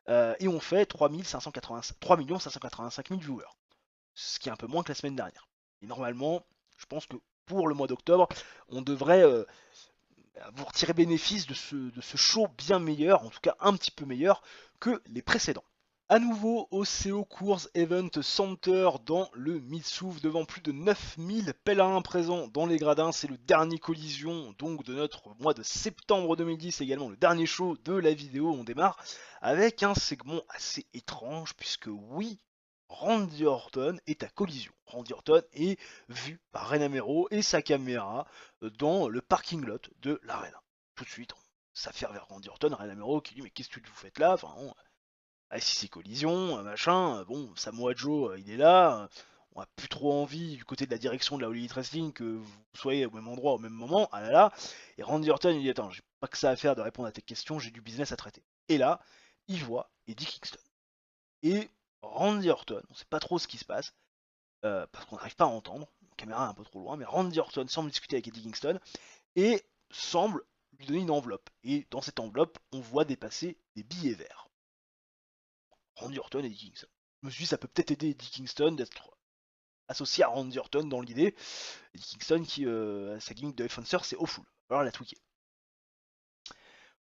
Speaker 2: et on fait 3 585 000 viewers, ce qui est un peu moins que la semaine dernière. Et normalement, je pense que pour le mois d'octobre, on devrait vous retirer bénéfice de ce show bien meilleur, en tout cas un petit peu meilleur que les précédents. À nouveau au CO Coors Event Center dans le Mitsouf, devant plus de 9000 pèlerins présents dans les gradins. C'est le dernier collision donc de notre mois de septembre 2010, également le dernier show de la vidéo. On démarre avec un segment assez étrange puisque oui, Randy Orton est à collision. Randy Orton est vu par Ren Amero et sa caméra dans le parking lot de l'arena. Tout de suite, ça fait vers Randy Orton, Ren Amero qui dit mais qu'est-ce que vous faites là, enfin, si c'est collision, machin, bon, Samoa Joe, il est là, on a plus trop envie du côté de la direction de la All Elite Wrestling que vous soyez au même endroit au même moment, ah là là, et Randy Orton il dit attends, j'ai pas que ça à faire de répondre à tes questions, j'ai du business à traiter. Et là, il voit Eddie Kingston. Et Randy Orton, on sait pas trop ce qui se passe, parce qu'on n'arrive pas à entendre, la caméra est un peu trop loin, mais Randy Orton semble discuter avec Eddie Kingston, et semble lui donner une enveloppe. Et dans cette enveloppe, on voit dépasser des billets verts. Randy Orton et Eddie Kingston. Je me suis dit, ça peut peut-être aider Eddie Kingston d'être associé à Randy Orton dans l'idée. Eddie Kingston qui, sa gimmick de défenseur, c'est awful. Alors la tweaké.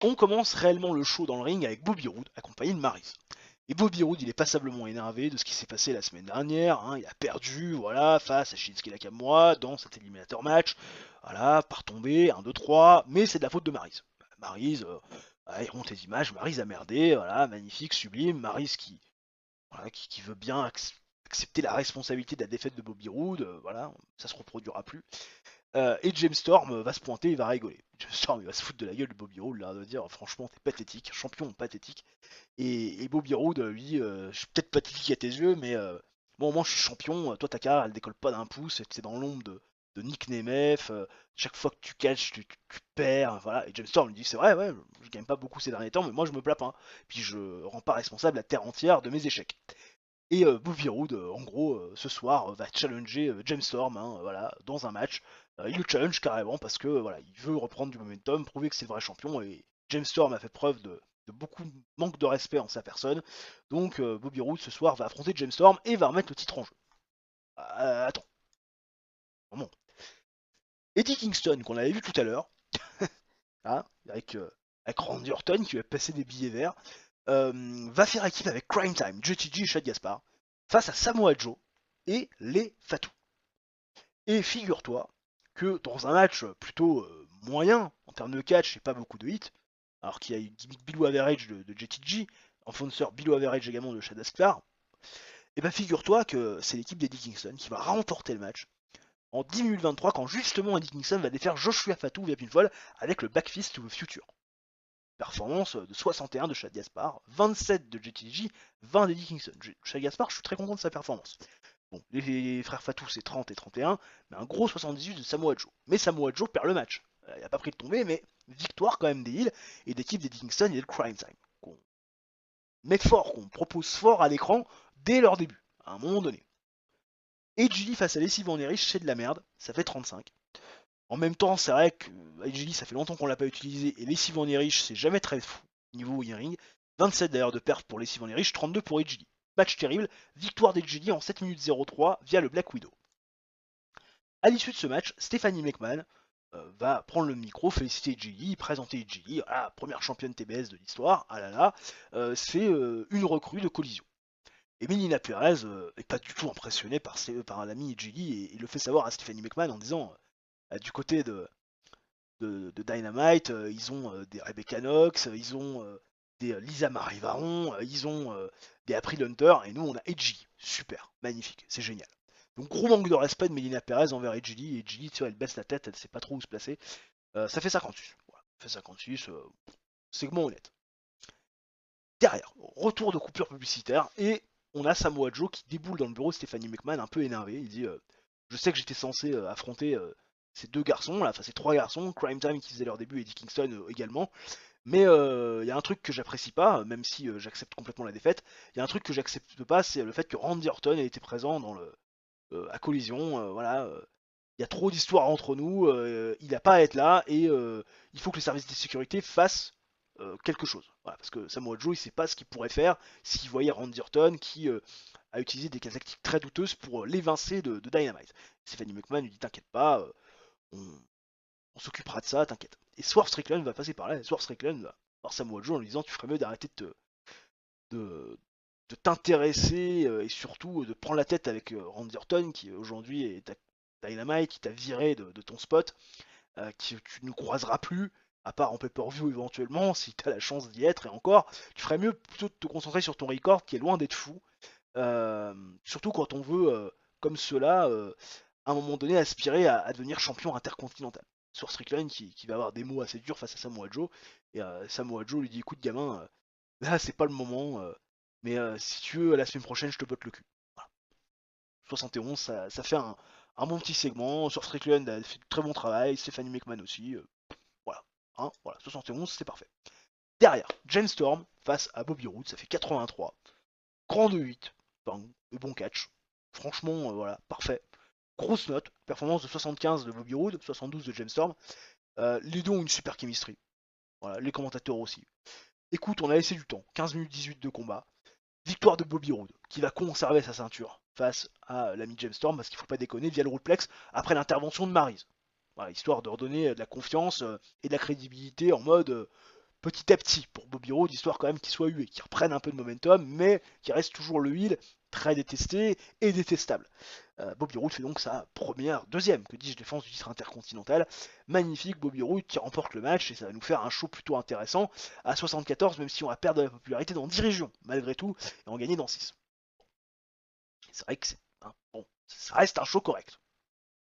Speaker 2: On commence réellement le show dans le ring avec Bobby Roode, accompagné de Maryse. Et Bobby Roode, il est passablement énervé de ce qui s'est passé la semaine dernière. Hein. Il a perdu, voilà, face à Shinsuke Nakamura dans cet éliminateur match. Voilà, par tomber, 1, 2, 3. Mais c'est de la faute de Maryse. Maryse, il remonte les images. Maryse a merdé, voilà, magnifique, sublime. Maryse qui veut bien accepter la responsabilité de la défaite de Bobby Roode. Voilà, ça se reproduira plus. Et James Storm va se pointer, il va rigoler. James Storm, il va se foutre de la gueule de Bobby Roode, là, de dire franchement, t'es pathétique, champion pathétique. Et Bobby Roode lui dit je suis peut-être pathétique à tes yeux, mais bon, moi je suis champion, toi ta carrière elle décolle pas d'un pouce, c'est dans l'ombre de Nick Nemeth, chaque fois que tu catches, tu perds, voilà. Et James Storm lui dit c'est vrai, ouais, je gagne pas beaucoup ces derniers temps, mais moi je me plains pas. Puis je rends pas responsable la terre entière de mes échecs. Et Bobby Roode, en gros, ce soir, va challenger James Storm, hein, voilà, dans un match. Il le challenge carrément parce que voilà, il veut reprendre du momentum, prouver que c'est le vrai champion. Et James Storm a fait preuve de beaucoup de manque de respect en sa personne. Donc Bobby Roode ce soir va affronter James Storm et va remettre le titre en jeu. Attends, bon. Eddie Kingston, qu'on avait vu tout à l'heure, hein, avec Randy Orton qui va passer des billets verts, va faire équipe avec Crime Time, JTG et Chad Gaspard face à Samoa Joe et les Fatou. Et figure-toi que dans un match plutôt moyen en termes de catch et pas beaucoup de hits, alors qu'il y a une gimmick below average de JTG, enfoncer below average également de Chad Gaspard, et bah figure-toi que c'est l'équipe d'Eddie Kingston qui va remporter le match en 10 minutes 23 quand justement Eddie Kingston va défaire Joshua Fatou via pinfall avec le Backfist to the Future. Performance de 61 de Chad Gaspard, 27 de JTG, 20 d'Eddie Kingston. Chad Gaspard, je suis très content de sa performance. Bon, les frères Fatou c'est 30 et 31, mais un gros 78 de Samoa Joe. Mais Samoa Joe perd le match. Il a pas pris de tomber, mais victoire quand même des Hills et d'équipe d'Eddie Kingston et de Crime Time. Qu'on met fort, qu'on propose fort à l'écran dès leur début, à un moment donné. Et Gilly face à Leslie Van Erich, c'est de la merde, ça fait 35. En même temps, c'est vrai que Gilly, ça fait longtemps qu'on l'a pas utilisé, et Leslie Van Erich, c'est jamais très fou niveau in-ring. 27 d'ailleurs de perf pour Leslie Van Erich, 32 pour Edgely. Match terrible, victoire d'Edgely en 7 minutes 03 via le Black Widow. À l'issue de ce match, Stephanie McMahon va prendre le micro, féliciter Edgely, présenter Edgely, voilà, première championne TBS de l'histoire, ah là là, c'est une recrue de collision. Et Melina Perez est pas du tout impressionnée par l'ami Edgely et le fait savoir à Stephanie McMahon en disant du côté de Dynamite, ils ont des Rebecca Knox, ils ont des Lisa Marie Varon, ils ont des April Hunter, et nous on a Edgy. Super, magnifique, c'est génial. Donc gros manque de respect de Melina Perez envers Edgy, et Edgy, tu vois, elle baisse la tête, elle sait pas trop où se placer. Ça fait 56. Voilà, ça fait 56, segment honnête. Derrière, retour de coupure publicitaire, et on a Samoa Joe qui déboule dans le bureau de Stephanie McMahon un peu énervé. Il dit je sais que j'étais censé affronter ces deux garçons, là, enfin ces trois garçons, Crime Time qui faisait leur début et Eddie Kingston également. Mais il y a un truc que j'apprécie pas, même si j'accepte complètement la défaite. Il y a un truc que j'accepte pas, c'est le fait que Randy Orton ait été présent à Collision, voilà, il y a trop d'histoires entre nous, il n'a pas à être là et il faut que les services de sécurité fassent quelque chose. Voilà, parce que Samoa Joe, il sait pas ce qu'il pourrait faire s'il voyait Randy Orton qui a utilisé des tactiques très douteuses pour l'évincer de Dynamite. Stephanie McMahon lui dit t'inquiète pas, on, on s'occupera de ça, t'inquiète. Et Swerve Strickland va passer par là, et Swerve Strickland va voir Samoa Joe en lui disant tu ferais mieux d'arrêter de, de t'intéresser et surtout de prendre la tête avec Randy Orton qui aujourd'hui est à Dynamite, qui t'a viré de ton spot, qui tu ne croiseras plus, à part en pay-per-view éventuellement, si tu as la chance d'y être, et encore, tu ferais mieux plutôt de te concentrer sur ton record qui est loin d'être fou, surtout quand on veut, comme cela, à un moment donné, aspirer à devenir champion intercontinental. Sur Strickland qui va avoir des mots assez durs face à Samoa Joe, et Samoa Joe lui dit écoute gamin, là c'est pas le moment, mais si tu veux, la semaine prochaine je te botte le cul. Voilà. 71, ça fait un bon petit segment. Sur Strickland a fait de très bon travail, Stephanie McMahon aussi. Voilà. Hein, voilà, 71, c'est parfait. Derrière, Jen Storm face à Bobby Roode, ça fait 83. Grand de 8, enfin, bon catch. Franchement, voilà, parfait. Grosse note, performance de 75 de Bobby Roode, 72 de Jen Storm. Les deux ont une super chemistry. Voilà, les commentateurs aussi. Écoute, on a laissé du temps, 15 minutes 18 de combat. Victoire de Bobby Roode, qui va conserver sa ceinture face à l'ami James Storm, parce qu'il faut pas déconner, via le roulplex, après l'intervention de Maryse. Voilà, histoire de redonner de la confiance et de la crédibilité en mode petit à petit pour Bobby Roode, histoire quand même qu'il soit hué, qu'il reprenne un peu de momentum, mais qui reste toujours le heel, très détesté et détestable. Bobby Roode fait donc sa deuxième, que dis-je, défense du titre intercontinental. Magnifique, Bobby Roode qui remporte le match et ça va nous faire un show plutôt intéressant à 74, même si on va perdre de la popularité dans 10 régions, malgré tout, et on gagne dans 6. C'est vrai que bon, ça reste un show correct.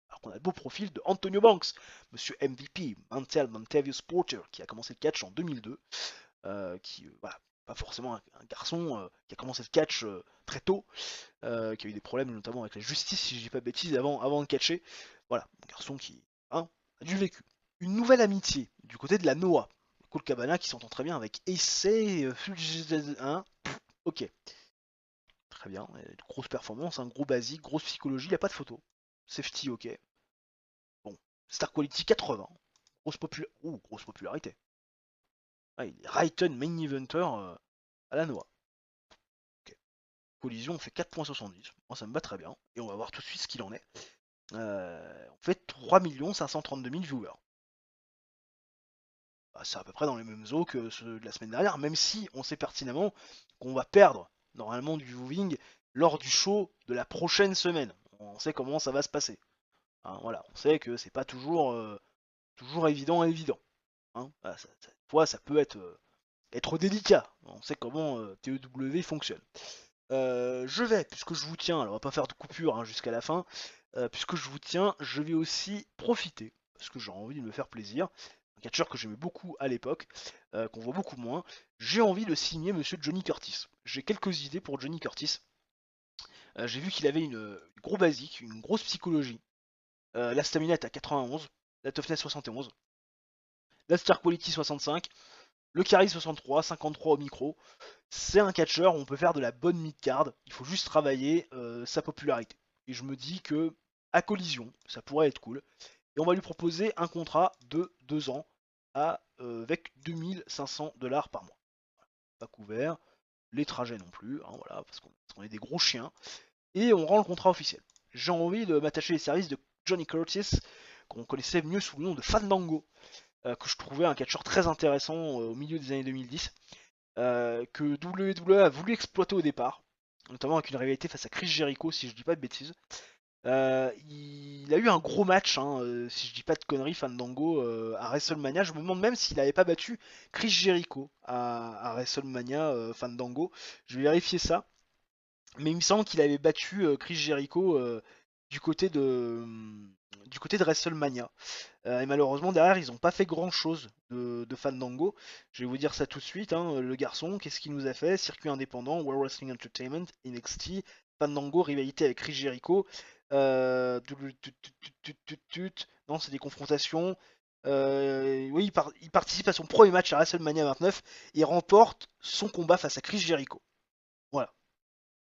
Speaker 2: Alors qu'on a le beau profil de Antonio Banks, monsieur MVP, Mantel Montavious Porter, qui a commencé le catch en 2002, voilà, pas forcément un garçon qui a commencé le catch très tôt, qui a eu des problèmes notamment avec la justice, si je dis pas de bêtises, avant de catcher. Voilà, un garçon qui a du vécu. Une nouvelle amitié du côté de la Noah. Cool Cabana qui s'entend très bien avec Essay, hein, ok. Très bien, grosse performance, un gros basique, grosse psychologie, il n'y a pas de photo. Safety, ok. Bon, Star Quality 80. Grosse popularité. Ah, il est Raiten main eventer à la Noah. Ok. Collision, on fait 4.70. Moi, ça me va très bien. Et on va voir tout de suite ce qu'il en est. On fait 3 532 000 viewers. Bah, c'est à peu près dans les mêmes eaux que ceux de la semaine dernière, même si on sait pertinemment qu'on va perdre normalement du viewing lors du show de la prochaine semaine. On sait comment ça va se passer. Hein, voilà, on sait que c'est pas toujours évident. Hein. Voilà, des fois, ça peut être délicat. On sait comment TEW fonctionne. Puisque je vous tiens, alors on va pas faire de coupure hein, jusqu'à la fin, puisque je vous tiens, je vais aussi profiter, parce que j'ai envie de me faire plaisir, un catcheur que j'aimais beaucoup à l'époque, qu'on voit beaucoup moins, j'ai envie de signer monsieur Johnny Curtis. J'ai quelques idées pour Johnny Curtis. J'ai vu qu'il avait une gros basique, une grosse psychologie. La stamina est à 91, la toughness 71, la star quality 65, le carry 63, 53 au micro. C'est un catcheur où on peut faire de la bonne mid-card, il faut juste travailler sa popularité. Et je me dis que à collision, ça pourrait être cool. Et on va lui proposer un contrat de 2 ans avec 2500$ par mois. Pas couvert, les trajets non plus, hein, voilà, parce qu'on est des gros chiens. Et on rend le contrat officiel. J'ai envie de m'attacher les services de Johnny Curtis, qu'on connaissait mieux sous le nom de Fandango, que je trouvais un catcheur très intéressant au milieu des années 2010, que WWE a voulu exploiter au départ, notamment avec une rivalité face à Chris Jericho, si je dis pas de bêtises. Il a eu un gros match, hein, si je dis pas de conneries, Fandango, à WrestleMania. Je me demande même s'il n'avait pas battu Chris Jericho à WrestleMania, Fandango. Je vais vérifier ça. Mais il me semble qu'il avait battu Chris Jericho du côté de WrestleMania. Et malheureusement, derrière, ils n'ont pas fait grand-chose de Fandango. Je vais vous dire ça tout de suite. Hein. Le garçon, qu'est-ce qu'il nous a fait? Circuit indépendant, World Wrestling Entertainment, NXT, Fandango, rivalité avec Chris Jericho. Euh, Non, c'est des confrontations. Oui, il participe à son premier match à WrestleMania 29 et remporte son combat face à Chris Jericho. Voilà.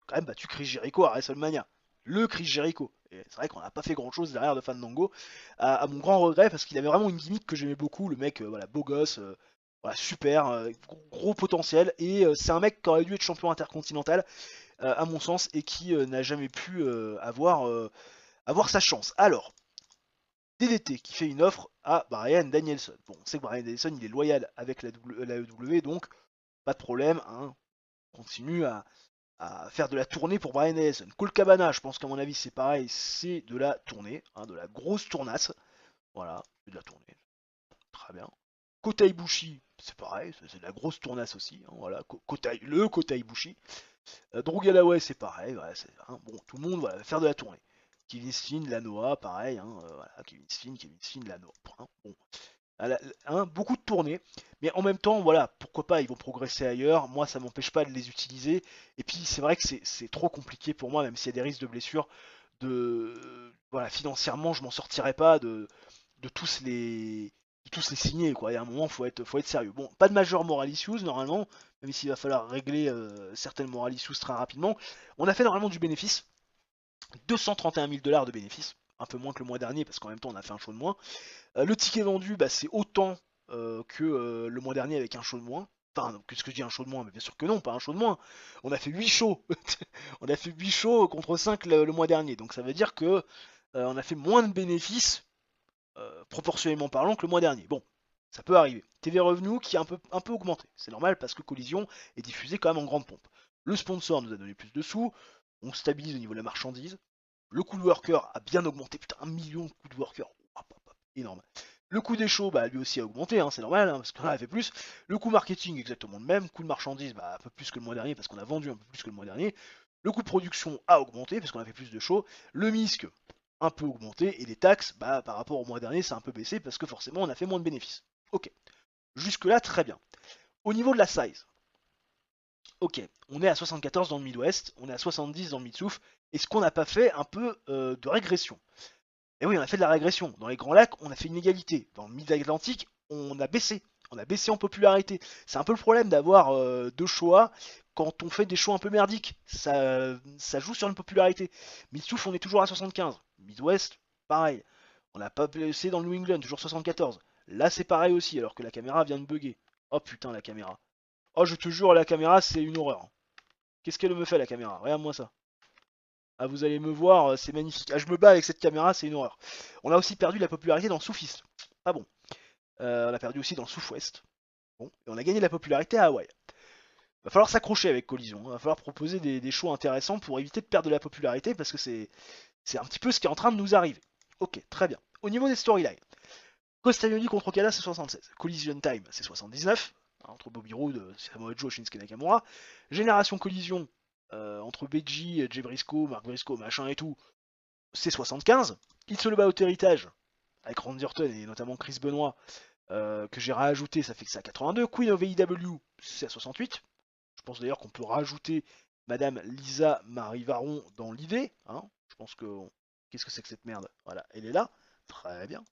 Speaker 2: Quand même battu Chris Jericho à WrestleMania. Le Chris Jericho. Et c'est vrai qu'on n'a pas fait grand chose derrière de Fandango, à mon grand regret, parce qu'il avait vraiment une gimmick que j'aimais beaucoup, le mec, voilà, beau gosse, voilà, super, gros potentiel, et c'est un mec qui aurait dû être champion intercontinental, à mon sens, et qui n'a jamais pu avoir sa chance. Alors, DDT qui fait une offre à Bryan Danielson. Bon, on sait que Bryan Danielson il est loyal avec la AEW, donc pas de problème, hein, on continue à faire de la tournée pour Bryan Danielson. Colt Cabana, je pense qu'à mon avis c'est pareil, c'est de la tournée, hein, de la grosse tournasse. Voilà, c'est de la tournée. Très bien. Kota Ibushi, c'est pareil, c'est de la grosse tournasse aussi. Hein, voilà, le Kota Ibushi. Drew Galloway, c'est pareil. Voilà, hein, bon, tout le monde va faire de la tournée. Kevin Steen, Lanoa, pareil. Hein, voilà, Kevin Steen, Lanoa. Hein, bon, hein, beaucoup de tournées, mais en même temps, voilà, pourquoi pas, ils vont progresser ailleurs. Moi, ça m'empêche pas de les utiliser. Et puis, c'est vrai que c'est trop compliqué pour moi, même s'il y a des risques de blessure. Voilà, financièrement, je m'en sortirai pas de tous les signer, quoi. Et à un moment, faut être sérieux. Bon, pas de major moral issues normalement, même s'il va falloir régler certaines moral issues très rapidement. On a fait normalement du bénéfice, 231 000 $ de bénéfice, un peu moins que le mois dernier parce qu'en même temps on a fait un show de moins. Le ticket vendu, bah, c'est autant que le mois dernier avec un show de moins. Enfin, qu'est-ce que je dis, un show de moins? Mais bien sûr que non, pas un show de moins. On a fait 8 shows. On a fait 8 shows contre 5 le mois dernier. Donc ça veut dire que on a fait moins de bénéfices, proportionnellement parlant, que le mois dernier. Bon, ça peut arriver. TV Revenu qui a un peu augmenté. C'est normal parce que Collision est diffusé quand même en grande pompe. Le sponsor nous a donné plus de sous. On stabilise au niveau de la marchandise. Le coût de worker a bien augmenté. Putain, 1 million de coûts de worker. Hop, hop, hop, énorme. Le coût des shows, bah, lui aussi a augmenté, hein, c'est normal, hein, parce qu'on a fait plus. Le coût marketing, exactement le même. Coût de marchandise, bah, un peu plus que le mois dernier, parce qu'on a vendu un peu plus que le mois dernier. Le coût de production a augmenté, parce qu'on a fait plus de shows. Le MISC, un peu augmenté. Et les taxes, bah, par rapport au mois dernier, c'est un peu baissé, parce que forcément, on a fait moins de bénéfices. Ok. Jusque-là, très bien. Au niveau de la size, ok, on est à 74 dans le Midwest, on est à 70 dans le Mid-South. Est-ce qu'on n'a pas fait un peu de régression? Et oui, on a fait de la régression. Dans les Grands Lacs, on a fait une égalité. Dans le Mid-Atlantique, on a baissé. On a baissé en popularité. C'est un peu le problème d'avoir deux choix quand on fait des choix un peu merdiques. Ça joue sur une popularité. Mid-South, on est toujours à 75. Midwest, pareil. On n'a pas baissé dans le New England, toujours 74. Là, c'est pareil aussi, alors que la caméra vient de bugger. Oh putain, la caméra. Oh, je te jure, la caméra, c'est une horreur. Qu'est-ce qu'elle me fait, la caméra? Regarde-moi ça. Ah, vous allez me voir, c'est magnifique. Ah, je me bats avec cette caméra, c'est une horreur. On a aussi perdu la popularité dans le Southeast. Pas bon. On a perdu aussi dans le Southwest. Bon. Et on a gagné la popularité à Hawaï. Va falloir s'accrocher avec Collision. Va falloir proposer des shows intéressants pour éviter de perdre de la popularité parce que c'est un petit peu ce qui est en train de nous arriver. Ok, très bien. Au niveau des storylines, Costagnoli contre Okada, c'est 76. Collision Time, c'est 79. Entre Bobby Roode, Samoa Joe, Shinsuke Nakamura. Génération Collision, entre Beji, Jay Briscoe, Mark Briscoe, machin et tout, c'est 75. Il se le bat au héritage avec Randy Orton et notamment Chris Benoit, que j'ai rajouté, ça fait que c'est à 82. Queen of AEW, c'est à 68. Je pense d'ailleurs qu'on peut rajouter Madame Lisa Marie Varon dans l'idée. Hein. Je pense que. Qu'est-ce que c'est que cette merde? Voilà, elle est là. Très bien.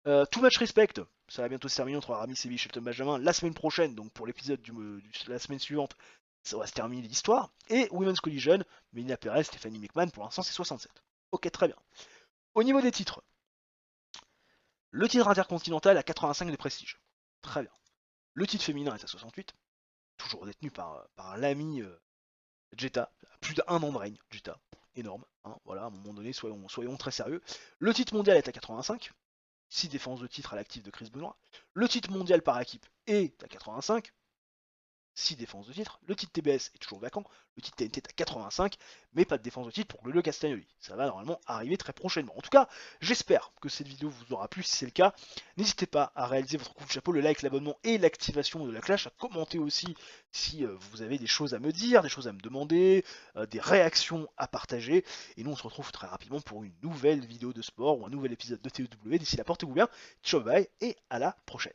Speaker 2: Too Much Respect, ça va bientôt se terminer entre Aramis et Shelton Benjamin la semaine prochaine, donc pour l'épisode de la semaine suivante, ça va se terminer l'histoire. Et Women's Collision, Melina Perez, Stephanie McMahon, pour l'instant c'est 67. Ok, très bien. Au niveau des titres, le titre intercontinental à 85 de prestige. Très bien. Le titre féminin est à 68, toujours détenu par l'ami Jetta. Plus d'un an de règne, Jetta. Énorme. Hein, voilà, à un moment donné, soyons très sérieux. Le titre mondial est à 85. 6 défenses de titre à l'actif de Chris Benoit. Le titre mondial par équipe est à 85. 6 défenses de titre. Le titre TBS est toujours vacant. Le titre TNT est à 85. Mais pas de défense de titre pour le Castagnoli. Ça va normalement arriver très prochainement. En tout cas, j'espère que cette vidéo vous aura plu. Si c'est le cas, n'hésitez pas à réaliser votre coup de chapeau, le like, l'abonnement et l'activation de la cloche. À commenter aussi si vous avez des choses à me dire, des choses à me demander, des réactions à partager. Et nous, on se retrouve très rapidement pour une nouvelle vidéo de sport ou un nouvel épisode de TEW. D'ici là, portez-vous bien. Ciao, bye et à la prochaine.